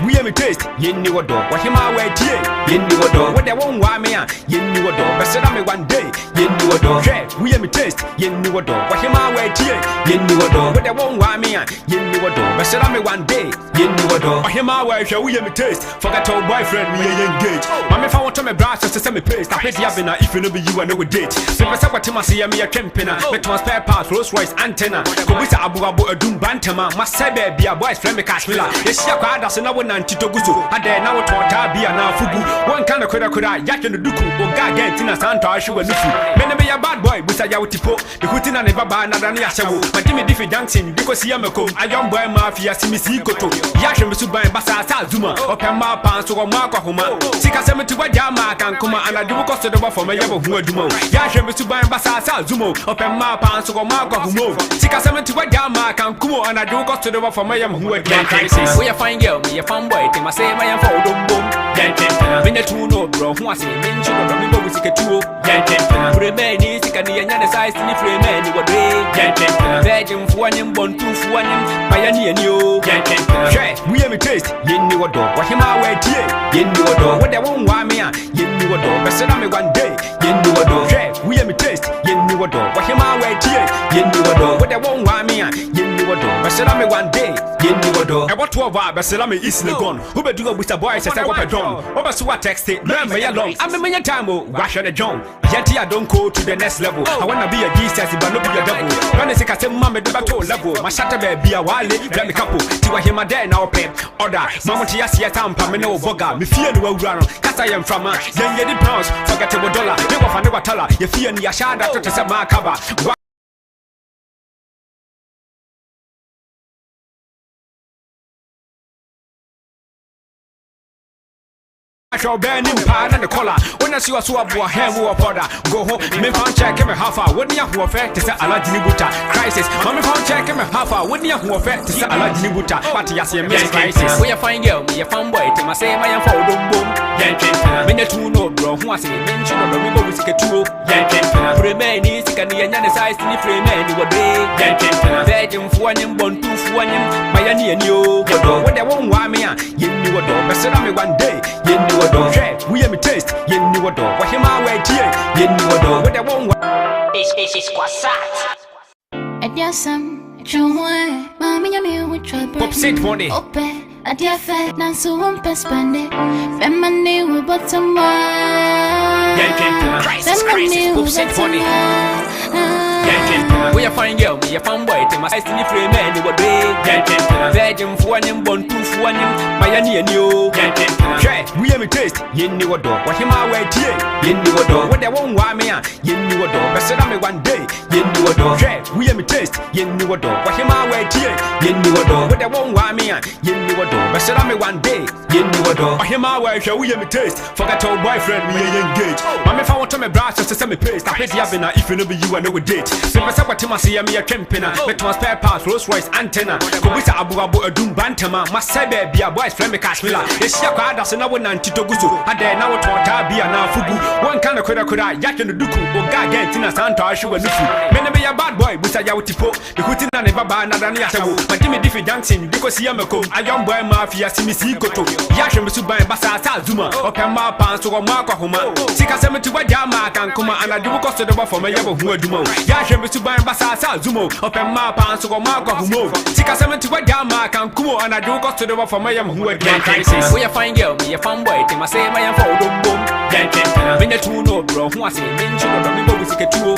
We have a taste. You knew a dog. What him I wait here. You knew a dog. What they won't want me. You knew a dog. But said me one day. You knew a dog. do. We am taste, yen ni wado. What him I wait here, yen ni wado. But they won't want me, yen ni wado. But said I'm one day, yen ni wado. What him I wait here, we am taste. Forget our boyfriend, we are engaged. Mammy found to my brass to send me paste. I pay the if you know be you and no date. So I said what him I see me a campina. But one spare part, Rolls Royce antenna. Kubisa Abu a doom bantama. Must say be a boy's friend, Kashmila. Yes, she acquired us and I went to Togusu. I dare now to be a now fubu. One kind of could I, Yak and the Duku, or Gagantina Santa, I should Nufu. Maybe a bad boy, with a Yautipo, the Hutina never buy another Yashawu. But Jimmy Diffie dancing because Yamako, a young boy mafia, Simisi Koto, Yasham Suba and Basa Zuma, or Pama Pans or Marco Homa. Sika Semi to Wajama can come and I do cost of the for my Yabo Humo. Yasham Suba and Basa Zumo, or Pama Pans or Marco Humo. Sika Semi to Wajama can come and I do cost of the for my Yam who had Khrysis. We are fine girl, me a fun boy, Tim I say my am for boom. Been a two no bro, who I say, mention of the people with a two. Remain is the Canadian size in the frame, and you were there. Virgin for one, born two for one, pioneer new. We have a taste, yen new door. What him I wait here, yen new door. What they won't want me, yen new door. But said I'm one day, yen new door. We have a taste, yen new door. What him I wait here, yen new door. What they won't want me, yen new door. But said I'm one day, yen new door. I want 12 hours, but said I'm easily gone. Who be do with the boys as I walk a drum? Over so what text it, learn me along. I'm a million time, wash the John. Yet I don't go to the next level. I wanna be a Jesus, but not be a devil. When I say I say, Mamma, the battle level. My shatter be a wally, let me couple. To him, my dad now pay. Order, Mamma Tiasia Tampa, me no voga. Me fear no run. Cause I am from a young lady pounds. Forget a dollar. Never find a tell her. You fear me a shada to say my cover. I shall burn him pan and the collar. When I see a swab or ham or powder, go home. Me found check him a half hour. Wouldn't you have fair to say Aladinibuta? Khrysis. Mammy found check him a half hour. Wouldn't you have fair to say Aladinibuta? But yes, you miss Khrysis. We are fine girl, me a fun boy. Tim I say my am for boom. When the two no bro, who I say mention of the people with a two. Remain is the Canadian size in the frame, and you were there. Virgin for one, born two for one, pioneer new. What they won't want me, you knew a dog. But said I'm one day, you knew a dog. We have a taste, you knew a dog. What him I wait here, you knew a dog. What they won't want. It's Kwasat. And yes, I'm John, Mammy, I'm with trouble. Pop sit for me. A dear fat, not so one pespande. Feminine with bottom one. Khrysis, pop sit for me. We are fine girl, me a fun boy. Tim I say in the frame, and you were there. Virgin for one, born two for one, pioneer new. We have a taste, you knew a dog. What him I wait here, you knew a dog. What they won't want me, you knew a dog. But said I'm one day, you knew a dog. We have a taste, you knew a dog. What him I wait here, you knew a dog. What they won't want me, you knew a dog. But said I'm one day, you knew a dog. What him I wait here, we have a taste. Forget our boyfriend, we are engaged. Mammy found to my brass to send me paste. I pay the Afia if you know be you and no date. So I said what him I see me a campina. But one spare part, Rolls Royce antenna. Kubisa Abu a doom bantama. Must say be a boy's friend, Kashmila. Yes, she acquired us and I went to Togusu. I dare now to be a now fubu. One kind of could I, Yak and the Duku, or Gagantina Santa, I should Nufu. Maybe be a bad boy with a Yautipo. The Hutina never buy another Yashawu. But Jimmy Diffie dancing because Yamako, a young boy mafia, Simisi Koto. Yasham Suba and Basa Zuma, or Pama Pans or Marco Homa. Sika Semi to Wajama can come and I do cost of the for my Yabo Humo. Yasham Suba and Basa Zumo, or Pama Pans or Marco Humo. Sika Semi to Wajama can come and I do cost of the for my Yam who had Khrysis. We are fine girl, me a fun boy. Tim I say my am for boom. When the two no bro, who I say mention of the people with a two.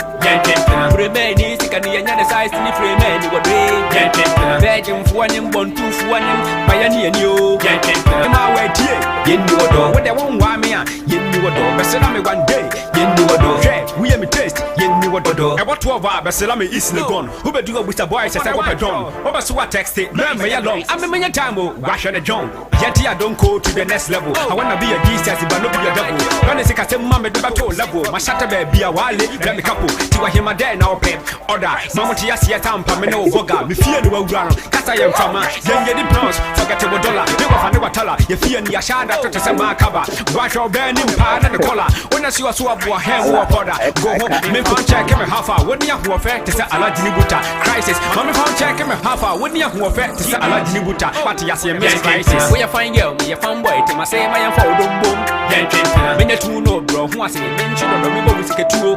Remain is the Canadian size in the frame, and you were there. Virgin for one, born two for one, pioneer new. Am I wait here, you knew a dog. What they won't want me, you knew a dog. But said I'm one day, you knew a dog. We have a taste, you knew a dog. I want 12 hours, but said I'm easily gone. Who be do with the boys as I walk a drum? Over so what text it, learn me along. I'm a million time, wash the John. Yet I don't go to the next level. I wanna be a Jesus, but not be a devil. When I say I say, Mamma, the battle level. My shatter be a wally, let me couple. To him, my dad now pay. Order, Mamma Tiasia Tampa, me no voga. Me fear no run. Cause I am from a young lady pounds. Forget a dollar. Never find a tell her. You fear me a shada to say my cover. Wash your burn him pan and the collar. When I see a swab or ham or powder, go home. Me found check him a half hour. Wouldn't you have fair to say Aladinibuta? Khrysis. Mamma found check him a half hour. Wouldn't you have fair to say Aladinibuta? But yes, you miss Khrysis. We are fine girl, me a fun boy. Tim I say my am for boom. When the two no bro, who I say mention of the people with a two.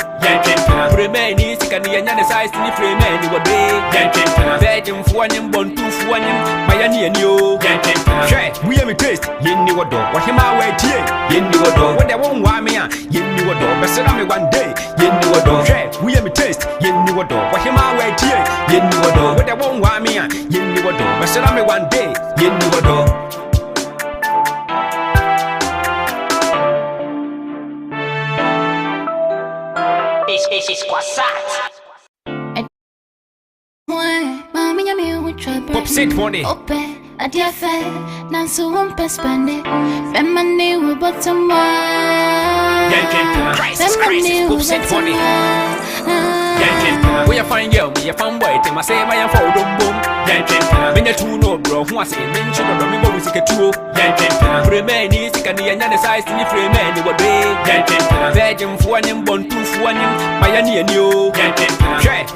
nyane size ni frame ni wode virgin for him born two for him mayani and yo share we am taste yenni wodo what him away tie yenni wodo what they won't want me yenni wodo besera me one day yenni wodo share we am taste yenni wodo what him away tie yenni wodo what they won't want me yenni wodo besera me one day yenni wodo. It's Pop sit money. A dear fair, Nancy won't spend it. Feminine will bottom Khrysis, pop sit money. We are fine girl, we are fine boy. They must say I am for boom. When the two no bro, who was in mention of the member with a two. Remain is the Canadian size in the frame and you were virgin for him, born two for him, Miami and you.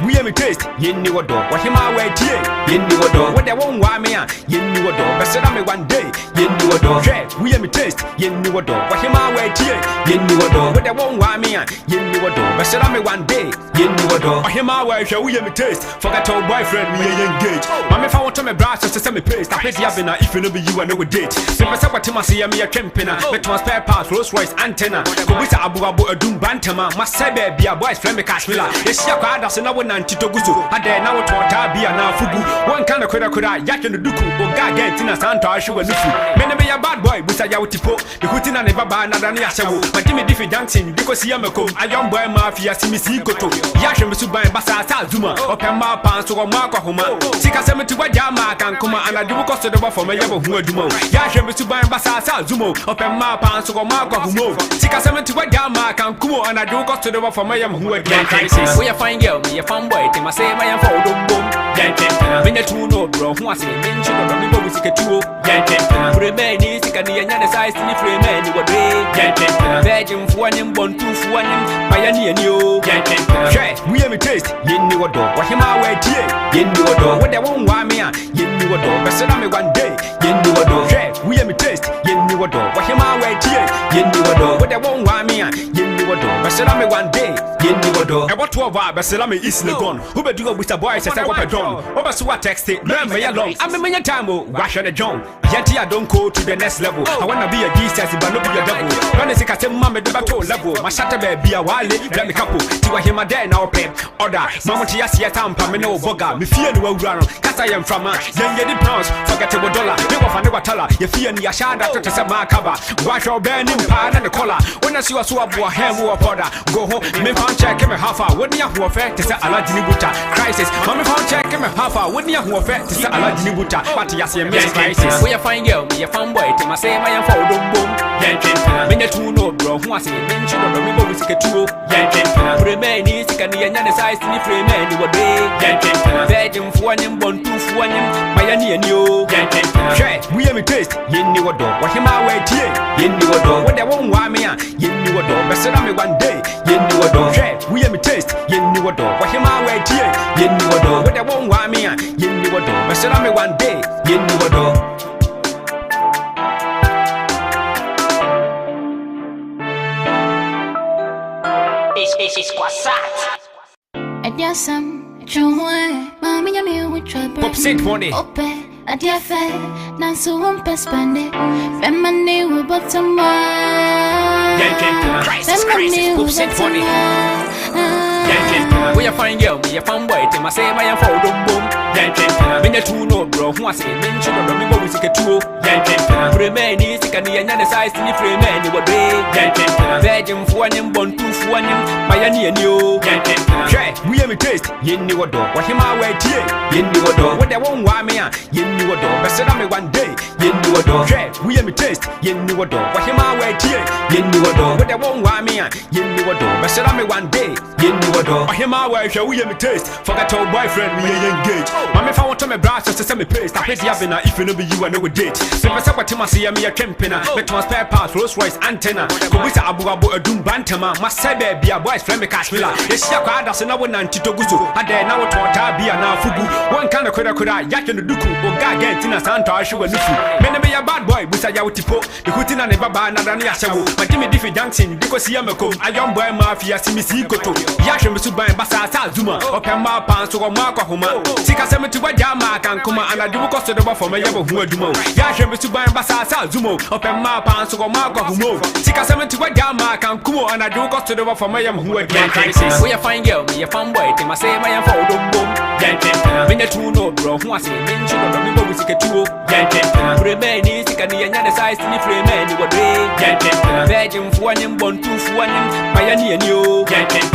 We am a taste, yenni wodo, what him away tie, yenni wodo, what they won't want me, yenni wodo, besera me one day, yenni wodo. We am a taste, yenni wodo, what him away tie, yenni wodo, what they won't want me, yenni wodo, besera me one day, yenni wodo. Him away, shall we am a taste, forget our boyfriend, we engage. Mamma if I want to me brush, just send me paste, I pay the if you know you and no date. Simple say what him see me a campina, but one spare parts, Rolls Royce antenna, Kubisa Abu a doom bantama, must say be a boy's friend, Kashmila, it's your card, that's another Titoguzu, and then now to Tabia now Fugu. One kind of could I yak in the Duku, or Gagantina Santa, I show a Nufu. Many be a bad boy, with a Yautipo, the Hutina never buy another Yashawu, but Jimmy Diffie dancing, because Yamako, a young boy mafia, Simisi Goto, Yasham Subai, Basa Zuma, or Pama Pans or Marco Homa, Sika Semi to Wajama can come and I do cost of the for my Yabo Humo, Yasham Subai, Basa Zumo, or Pama Pans or Marco Humo, Sika Semi to Wajama can come and I do cost of the for my Yam who again Khrysis. We are fine girl, we are fine boy, they must say I am for boom. When the two no bro, who was in mention of the member with a two. Remain is the Canadian size in the frame and you were virgin for him, born two for him, Miami and you. We am a taste, yenni wodo, what him away tie, yenni wodo, what they won't want me, yenni wodo, besera me one day, yenni wodo. We am a taste, yenni wodo, what him away tie, yenni wodo, what they won't want me, yenni wodo, besera me one day, yenni wodo. About 12 hours, besera me is gone. Who be do with a boy says I want a drum. Over so I text it, remember ya long. I'm a many time, wash the John. Yet I don't go to the next level. I wanna be a Jesus, but not be a devil. When I say I say mama the battle level, my shatter be a wale, let me couple. To him a day now pay order. Mama Tia see a tampa, me no boga, me fear no run. Cause I am from young Yedi pounds, forget a dollar. You go for never tell her, you fear me a shada to say my cover. Wash your burning pan and the collar. When I see a swab or ham or powder, go home, me found check him a half hour. Wouldn't you have to say a lot Khrysis? Mommy found check him a half hour. Wouldn't you have to say a lot but yes, you miss Khrysis. We are fine girl, we are fine boy, to my say I am for boom. When the two no bro, who was in mention of the member with a two. Remain is the Canadian size in the frame and you were virgin for him, born two for him, Miami and you. We am a taste, yenni wodo, what him away tie, yenni wodo, what they won't want me, yenni wodo, besera me one day, yenni wodo. We am a taste, yenni wodo, what him away tie, yenni wodo, what they won't want me, yenni wodo, besera me one day, yenni wodo. It's Khrysis. And yes, I'm trying. Mommy, I'm with trouble. Pop sit money. A dear fair, Nancy won't spend it. Feminine will bottom Khrysis, pop sit money. We are fine girl, we are fine boy, they must say I am for boom. When the two no bro, who was in mention of the member with a two. Remain is the Canadian size in the frame and you were virgin for him, born two for him, Miami and you. We am a taste, yenni wodo, what him away tie, yenni wodo, what they won't want me, yenni wodo, besera me one day, yenni wodo. We am a taste, yenni wodo, what him away tie, yenni wodo, what they won't want me, yenni wodo, besera me one day, yenni wodo. Him away, shall we am a taste, forget our boyfriend, we engage. Mamma if I want to me brush, just send me paste, I pay the avena if you know you and no date. Simple say what him see me a campina, but one spare parts, Rolls Royce antenna, Kubisa Abu a doom bantama, must say be a boy's friend, Kashmila. It's your card, that's another 90 Titoguzo, and then now to Tabia now Fugu, one kind of Koda, Yak and the Duku, or Gagantina Santa, Ashu and Nufu. Many be a bad boy, Busaya Tipo, the Hutina never ban Nadania Shabu, but Jimmy Diffie dancing because Yamako, a young boy mafia, Simisikoto, Yasham Suba and Basa Zuma, or Pama Pans or Marco Homa, Sika Cemetery Wajama can come and I do cost of the for my Yabo Humo, Yasham Suba and Basa Zumo, or Pama Pans or Marco Humo, Sika Cemetery Wajama can come and I do cost of the for my Yam who again Khrysis. We are fine girl, me a fun boy, Tim I say my for boom, Yankin, when the two no bro, who was in mention of the Mimo with a two, Yankin, remain is the Canadian size in the frame and you were Yankin, Virgin for one, born two for one, Pioneer new, Yankin,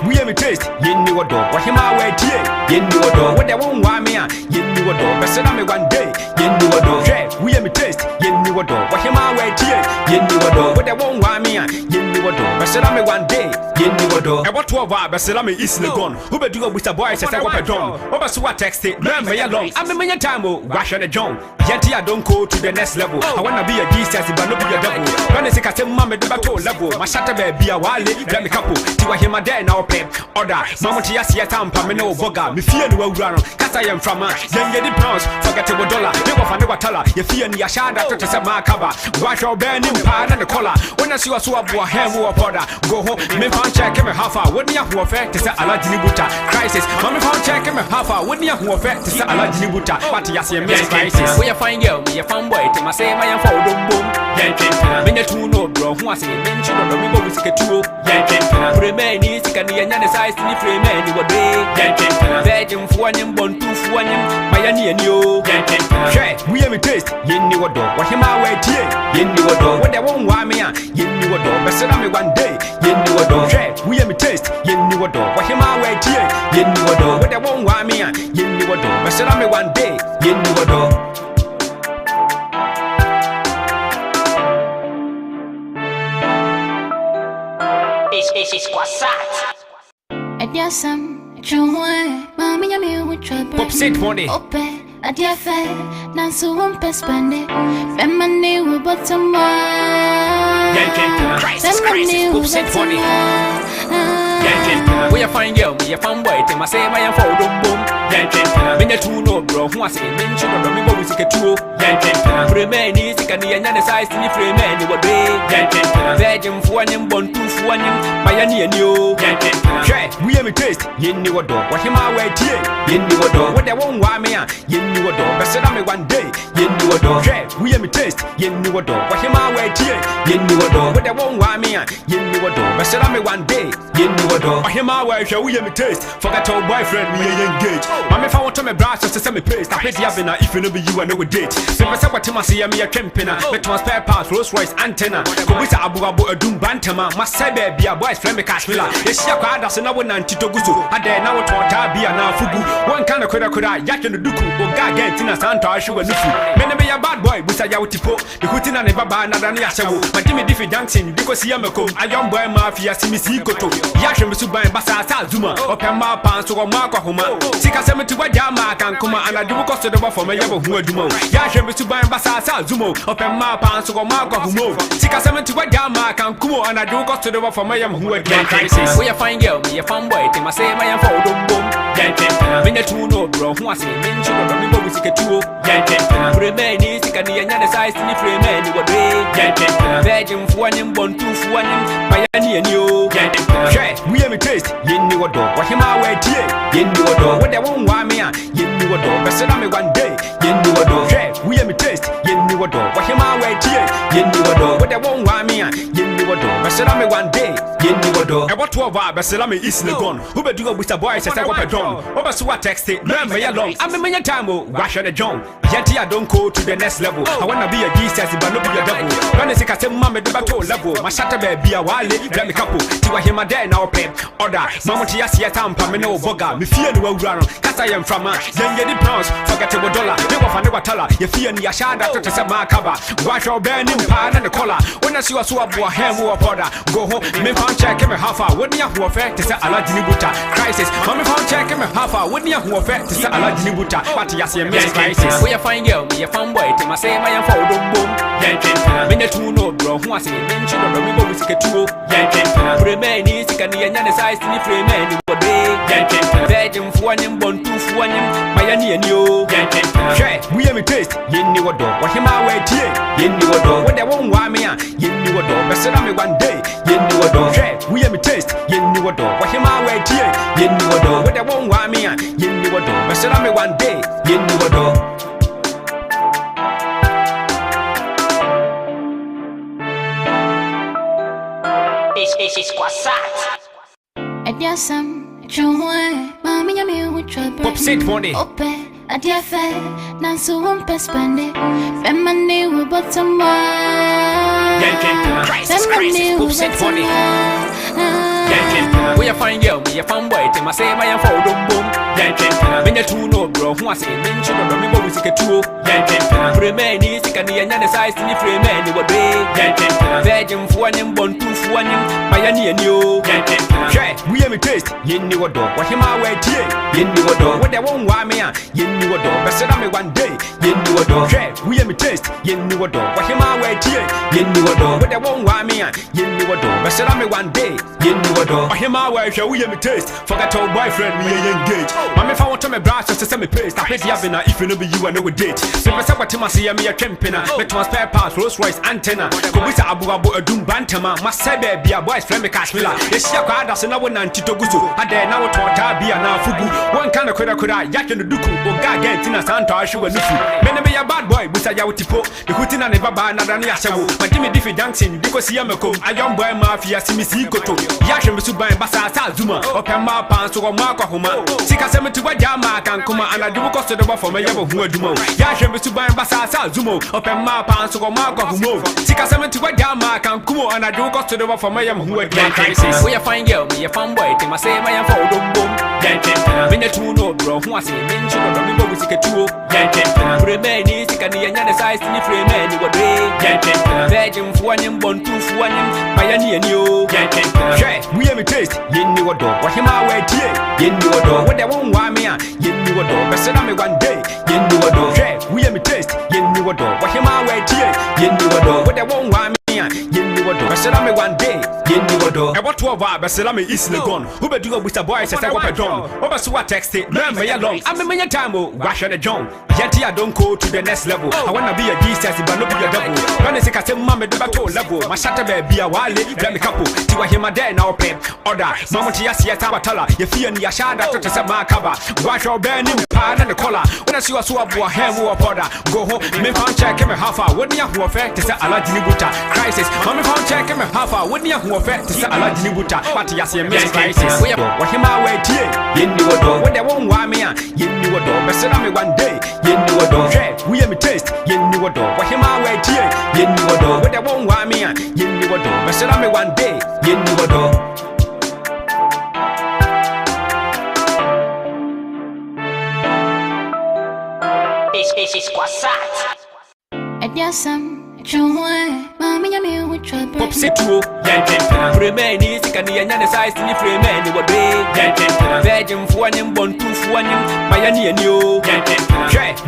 we have a taste, yin new dog, what him our way tea, yin new dog, what they won't want me, yin new dog, but said I'm one day, yin new dog, we have a taste, yin new dog, what him our way tea, yin new dog, what they won't want me, yin new dog, but said I'm one day, yin new dog, and what 12 hours, but said I'm is the gun, who be doing with the boys as I walk a drum, over so I text it, remember long, I'm a million time, wash on the John, Yanti I don't go to the next level, I wanna be a decent, but not be a devil, when I say I tell mama the battle level, my shatter be a while, let me couple, to a him a day now pay, order, Mama Tia Tampa, Mino Boga, me fear no run, cause I am from then get the pounds, forget $1, never find a teller, you fear me a shada to set my cover, wash your burning pan and the collar, when I see a swap or ham or powder, go home, me found check him a half hour, wouldn't you who affect to say a large Nibuta, Khrysis, Mammy found check him a half hour, wouldn't you who affect to say a large Nibuta, but yes, you miss Khrysis, we are fine girl, me a fun boy, to my say my am for boom, Yankin, when the two no bro, who was in mention of the Mimo with a two, Yankin, remain is the Canadian size in the frame and you were Yankin, Virgin for one, born two for one, Pioneer new, Yankin, we have a taste, yin new dog, what him our way tea, yin new dog, what they won't want me, yin new dog, but said I'm one day, yin new dog, we have a taste, yin new dog, what him our way tea, yin new dog, what they won't want me, yin new dog, but said I'm one day, yin new dog. It's Kwasat. Adiasam, Chumwe, Mammy, I'm with trouble. Pop sit for it. Ope, Adiafe, Nanso won't pespande. Femani will bottom Khrysis, pop sit for it. We are fine girl, me a fun boy, Tim I say my am for boom, Yankin, when the two no bro, who was in mention of the Mimo with a two, Yankin, remain is the Canadian size in the frame and you were Yankin, Virgin for one, born two for one, Pioneer new, Yankin, we have a taste, yin new dog, what him our way tea, yin new dog, what they won't want me, yin new dog, but said I'm one day, yin new dog, we have a taste, yin new dog, what him our way tea, yin new dog, what they won't want me, yin new dog, but said I'm one day, yin new dog, or him our way, shall we have a taste, forget our boyfriend, we engage, Mammy found to my brass to send me paste, I hate Yabina if you know you and no date, so I said what Tim I see me a campina, but to spare parts, Rolls Royce antenna, Kobisa Abu a doom bantama, must say be a boy's flame cashmilla, yes, she acquired us and I went on Titoguzo, and then now to Tabia now Fugu, one kind of Koda, Yak and the Duku, or Gagantina Santa, Ashu and Nufu, many be a bad boy, Busaya Tipo, the Hutina never ban Nadania Shabu, but Jimmy Diffie dancing because Yamako, a young boy mafia, Simisikoto, Yasham Suba and Basa Zuma, or Pama Pans or Marco Homa, Sika Cemetery Wajama can come and I do cost of the for my Yabo Humo, Yasham Suba and Basa Zumo, or Pama Pans or Marco Humo, Sika Cemetery Wajama can come and I do cost of the for my Yam who again Khrysis. We are fine girl, me a fun boy, Tim I say my am for boom, Yankin, when the two no bro, who was in mention of the Mimo with a two, Yankin, remain is the Canadian size in the frame and you were Yankin, Virgin for one, born two for one, Pioneer new, Yankin, we have a taste, yin new dog, what him our way tea, yin new dog, what they won't want me, yin new dog, but said I'm one day, yin new dog, we have a taste, yin new dog, what him our way tea, yin new dog, what they won't want me, yin new dog, but said I'm one day, yin new dog, and what 12 hours, but said I'm is the gun, who be doing with the boys as I walk a drum, over so I text it, remember ya long, I'm a million time, wash on the John, Yanti I don't go to the next level, I wanna be a decent, but not be a devil, when I say I say mama the battle level, my shatter be a while, let me couple, to a him a day now pay, order, Mama Tia Tampa, me no boga, me fear no run, cause I am from then get the pounds, forget $1, never find a teller, you fear me a shada to set my cover, wash your burning pan and the collar, when I see a swap or ham or powder, go home, me found check him half hour, wouldn't you affect to say a lot in Buta crisis? Mommy found check him half hour, wouldn't you affect to say a lot in Buta? But yes, you miss crisis. We are fine girl, me a fun boy, to my say my for boom. Minute two no bro, who was in mention of the river with a two. Remain is can the other size in the frame and what day. Virgin for him, born two for him, my and you. We have a taste, you knew a dog, what him away here, you knew a dog, what they won't want me, you knew a dog, but said I'm one day, you knew a dog. We have a taste, you knew a dog, what him away here, you knew a dog, what they won't want me, you knew a dog, but said I'm one day, you knew a dog. It's Khrysis. Adiasam, Joe, Mammy, I'm with trouble. Pop sit for it. Ope, Adiafe, Nanso won't pespande. Femani will bottom one. Khrysis, pop sit for it. We are fine girl, me a fun boy, to my say my for boom. When you two no bro, who was in mention of the river with a two. Remain is can the other size in the frame and what day. Virgin for him, born two for him, my and you. We have a taste, you knew a dog, what him away here, you knew a dog, what they won't want me, you knew a dog, but said I'm one day, you knew a dog. We have a taste, you knew a dog, what him away here, you knew a dog, what they won't want me, you knew a dog, but said I'm one day, you knew a dog. Him away, shall we have a taste, forget our boyfriend, we engage. Mamma, if I want to my brush, just send me paste, I pay the avenue if you know you and no date. So I said what to my see me a campina, but my spare parts, Rolls Royce antenna, Kobisa Abu a doom bantama, must say be a boy's friend, Kashmila. It's your card as another one to Guzu, and then now to be an Fugu. One kind of could I yak in the Duku, or Gagantina Santa, I should have Many be a bad boy, with a Yawtipo, the Hutina never buy another Yashabu, but Jimmy Diffie dancing because Yamako, a young boy mafia, Simikoto, Yasham Subai Basa Zuma, or Pama Pans or Amakwa, Sika Semi to Wajama can come and I do cost of the for my Yabo Humo, Yasham Subai Basa Zumo, or Pama Pans or Amakwa, Sika Semi to Wajama can come and I do cost of the for my Yam who had crisis. We are fine girl, me a fun boy, to my say my for boom. When the two no bro, who was in mention of the river with a two. Remain is can the other size in the frame and what day. Virgin for him, born two for him, my and you. We have a taste, you knew a dog, what him away here, you knew a dog, what they won't want me, you knew a dog, but said I'm one day, you knew a dog. We have a taste, you knew a dog, what him away here, you knew a dog, what they won't want me, you knew a dog, but said I'm one day, you knew a dog. About 12 hours, but said I'm is the gun. Who be doing with a boy, says I want a drum. Over so I text it, learn me along. I'm a million time, wash on the John. Yet I don't go to the next level. I wanna be a Jesus, but not be a devil. When I say I say, Mamma, the battle level, my shatter be a wally, let me couple. To a him a day now, pay order. Mamma Tiasia Tabatala, you feel in your shadow to set my cover. Wash your burning pan and the collar. When I see a swap or hair or powder, go home, me found check him a half hour. Wouldn't you affect to say a lot in Khrysis? Mamma found check him a half hour. Wouldn't you affect to say a lot in but yes, you miss Khrysis. We are what him away here, you knew a dog, what they won't want me, you knew a dog, but said I'm one day, you knew a dog. We have a taste, you knew a dog, what him away here, you knew a dog, what they won't want me, you knew a dog, but said I'm one day, you knew a dog. It's Khrysis. Adiasam. Mammy, I'm with trouble. Pop sit to remain is can the other size in the frame and what day. Virgin for him, born two for him, my and you.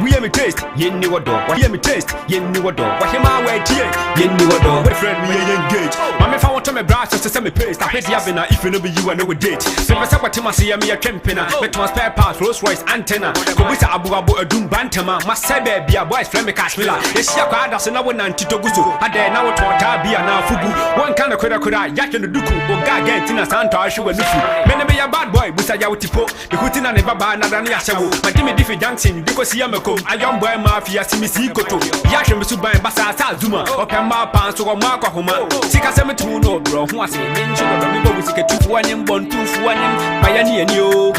We have a taste, you knew a dog, what him a taste, you knew a dog, what him away here, you knew a dog, what friend we engage. Mamma, if I want to my brush, just send me paste, I pay the avenue if you know you and no date. So I said what to my see me a campina, but my spare parts, Rolls Royce antenna, Kobisa Abu a doom bantama, must say be a boy's friend, Kashmila. It's your card as another one to Guzu, and then now to be a now Fugu. One kind of could I yak in the Duku, or Gagantina Santa, I should have Many be a bad boy, with a Yawtipo, the Hutina never buy another Yashabu, but Jimmy Diffie dancing because Yamako, a young boy mafia, Simikoto, Yasham Subai Basa Zuma, or Pama Pans or Amakwa, Sika Semi to no bro, who was in mention of the river with a two for him, born two for him, my and you.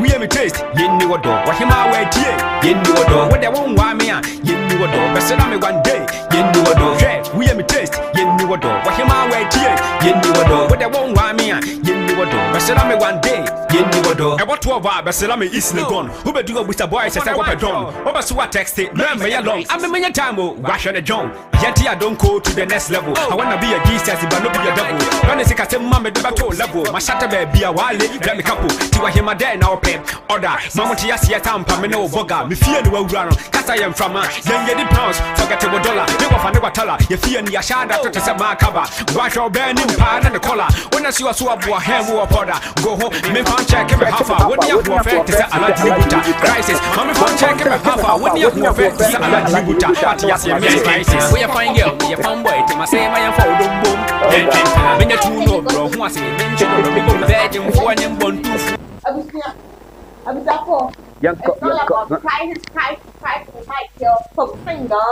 We have a taste, you knew a dog, what him away here, you knew a dog, what they won't want me, you knew a dog, but said I'm one day. You knew a dog, we am taste, yen ni wado. What him I wait here, yen ni wado. What they won't want me, yen ni wado. But said I'm one day, yen ni wado. I want 12 hours, but said I'm easily gone. Who be do with the boy says I want a drum. Over so what text it, man, me along. I'm a million time, wash on the John. Yanti, I don't go to the next level. I wanna be a geese as but not be a double. When I say I say mama do back level. My shatter be a wale, let me couple. Tiwa him a day now pay. Order, mama tia see a tampa, me no boga. Me fear the world run. Cause I am from a young pounds, forget $1. Never find a dollar. You fear me a shard after to set my cover. Wash your burning pan and the collar. When I see a swab or hair or powder, go home, me found check every half hour. What do you have to say? I like Khrysis. Mommy found check every half hour. What do you have to say? I like Khrysis. We are fine girl, we are fine boy. To my same, I am for the boom. When you two know, bro, who I say, mention the people virgin for one and one tooth. It's all about Khrysis, your pop finger.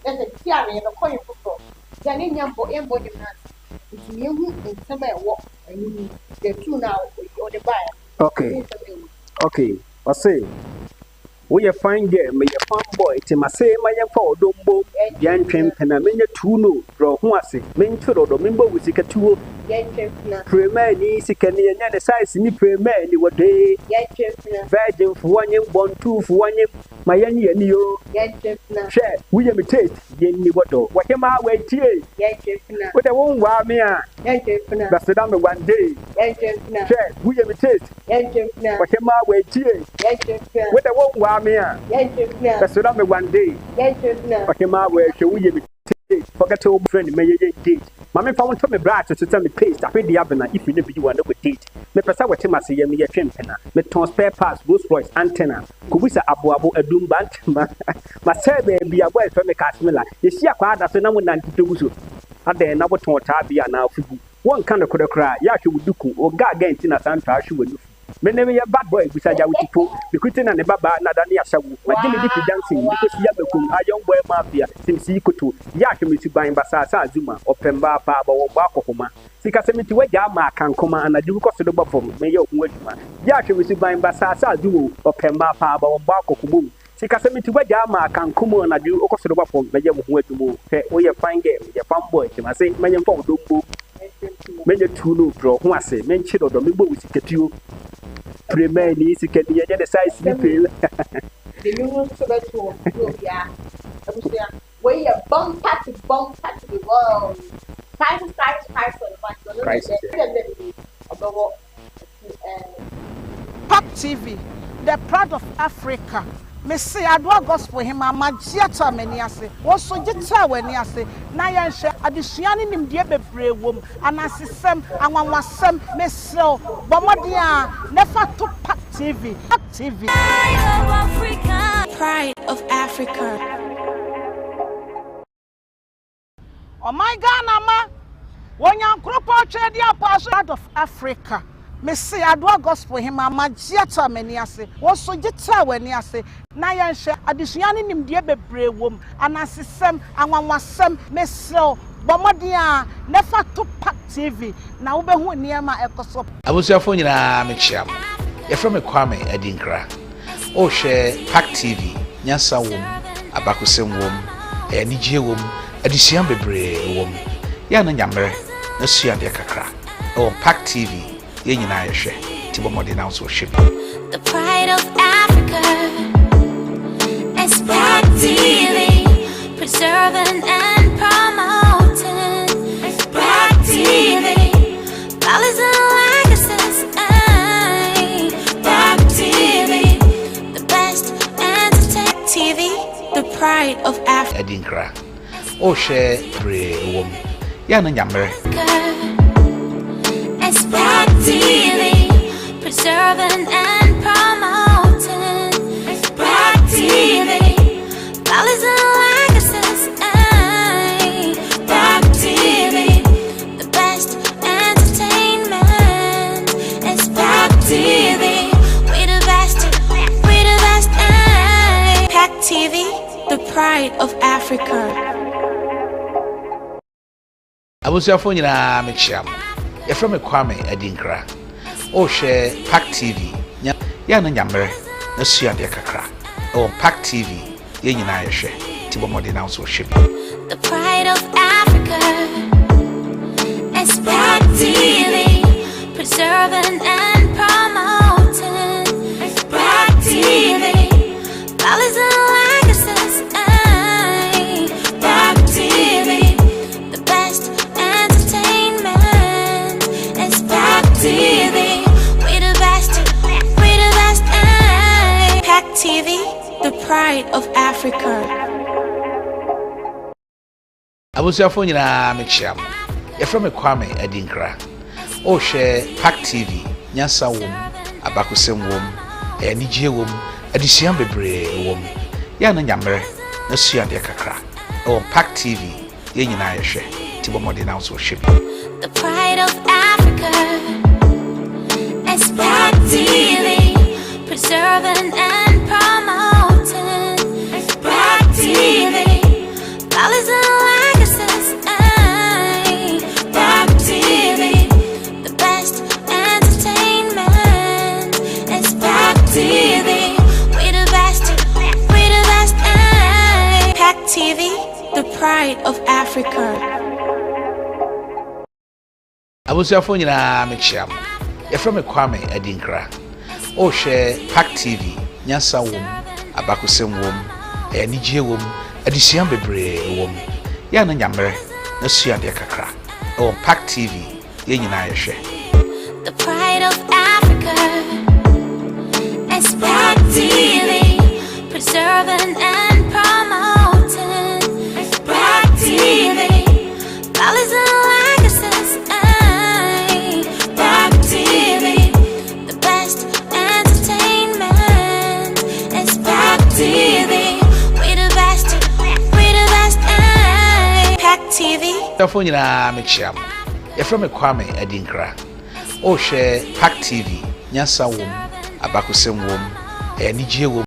There's a theory in the coin football. Janine Yambo, it's you in some walk, and the two now or the buyer. Okay. I say. We are fine girl, may a farm boy, to my say, my young dombo, yan tramp and a minute two no, draw who I say, main to the member with a two. Premier easy can be another size in the premier any day. Virgin for 1 year, 1, 2 for 1 year, my young year, share, William taste, yen ni what do, what am I wait here? But I won't want me. That's the number 1 day. Share, William taste, what am I wait here? What I won't want me. That's the number 1 day. What am I wait here? William forget to friend, may you date. Mammy found to me bright to tell me paste. I paid the avenue if you never want to date. Me pesa what him as a me a champena. Me ton spare parts, Rolls Royce antenna. Kubisa abu a doom band. My survey be a boy from a casmilla. You see a quad as a number 92. At the number 2 tabia now. One kind of could cry. Yaki would do or gag against in a Santa. She would. Me never a bad boy beside you with people. The Christian and the Baba, Nadania Sabu. My Jimmy Dicky dancing because Yabakum, a young boy mafia, since he could to Yaki to buy Bassa Zuma or Pemba Paba or Bakoma. Sikasemiti where Yama can come and I do cost the bottom, Mayor Wedman. Yaki to buy Bassa Duo or Pemba Paba or Bakokum. Sikasemiti where Yama can come and I do cost the bottom, Mayor Wedman. Hey, we are fine game, your farm boy, I say, my young folk don't many two no draw, who I say, mention of the member with you. Premier easy can be the size you feel. The new so yeah. We are bumper to the world. Khrysis Pop TV, the pride of Africa. Me say adwa gospel him Amakye to many ase. Wo so gita wani ase. Na yan hwe adesua ne nimde bebre wom. Anasesem anwanwasem me sew. Bomode a nefa to Pop TV. Pop TV. Pride of Africa. Oh my God, Nama. Wonya nkropo chwe dia pride of Africa. Me say adwa gospel him Amakye to many ase. Wo so gita wani ase. Na yan hwe adesua ne nimde bebre wom. Anasesem anwanwasem me sew. Bomode a nefa to Pop TV. Na wo behu niema ekoso. Abusuafo nyina mechiam. Ye from Kwame Adinkra. O hwe Pack TV, nyansa wom, abakosem wom, enije wom, adesua bebre wom. Ya na nyamere, na sua de kakra. O Pack TV, ye nyina ye hwe. Ti bomode na so hwe. The pride of Africa is Pack TV, preserving and promoting. Pack TV, values and legacies. Pack TV, the best entertainment TV, the pride of Africa. Adinkra. O hwe bre wom. Ya na nyamere. It's Pack TV, preserving and promoting. Pack TV, values and legacies. Pack TV, the best entertainment. It's Pack TV, we the best. Pack TV, the pride of Africa. Abusuafo nyina mechiam. Ye from Kwame Adinkra. O hwe Pack TV, ya na nyamere, na sua de kakra. O Pack TV, ye nyina ye hwe. Ti bomode na so hwe. the pride of Africa. It's Pack TV, preserving and promoting. It's Pack TV, values and legacies. Pack TV, the best entertainment. It's Pack TV, we the best, we the best. Pack TV, the pride of Africa. abusuafo nyina mechiam yefrɛ me kwame adinkra o hwɛ Pack TV nyansa wom abakosem wom anigye wom adesua bebree wom ya na nyamere na sua de kakra o Pack TV ye nyina yɛhwɛ ti bomode na so hwɛ the pride of Africa. It's Pack TV, preserving and promoting. It's Pack TV, values and legacies. Pack TV, the best entertainment. It's Pack TV, we the best, we the best. Pack TV, the pride of Africa. abusuafo nyina mechiam yefrɛ me kwame adinkra o hwɛ Pack TV nyansa wom abakosem wom anigye wom adesua bebree wom ya na nyamere na sua de kakra o Pack TV ye nyina yɛhwɛ the pride of Africa. It's Pack TV, preserving and promoting. It's Pack TV, values and legacies. Pack TV, the best entertainment. It's Pack TV, we the best, we the best. Pack TV. abusuafo nyina mechiam yefrɛ me kwame adinkra o hwɛ Pack TV nyansa wom abakosem wom anigye wom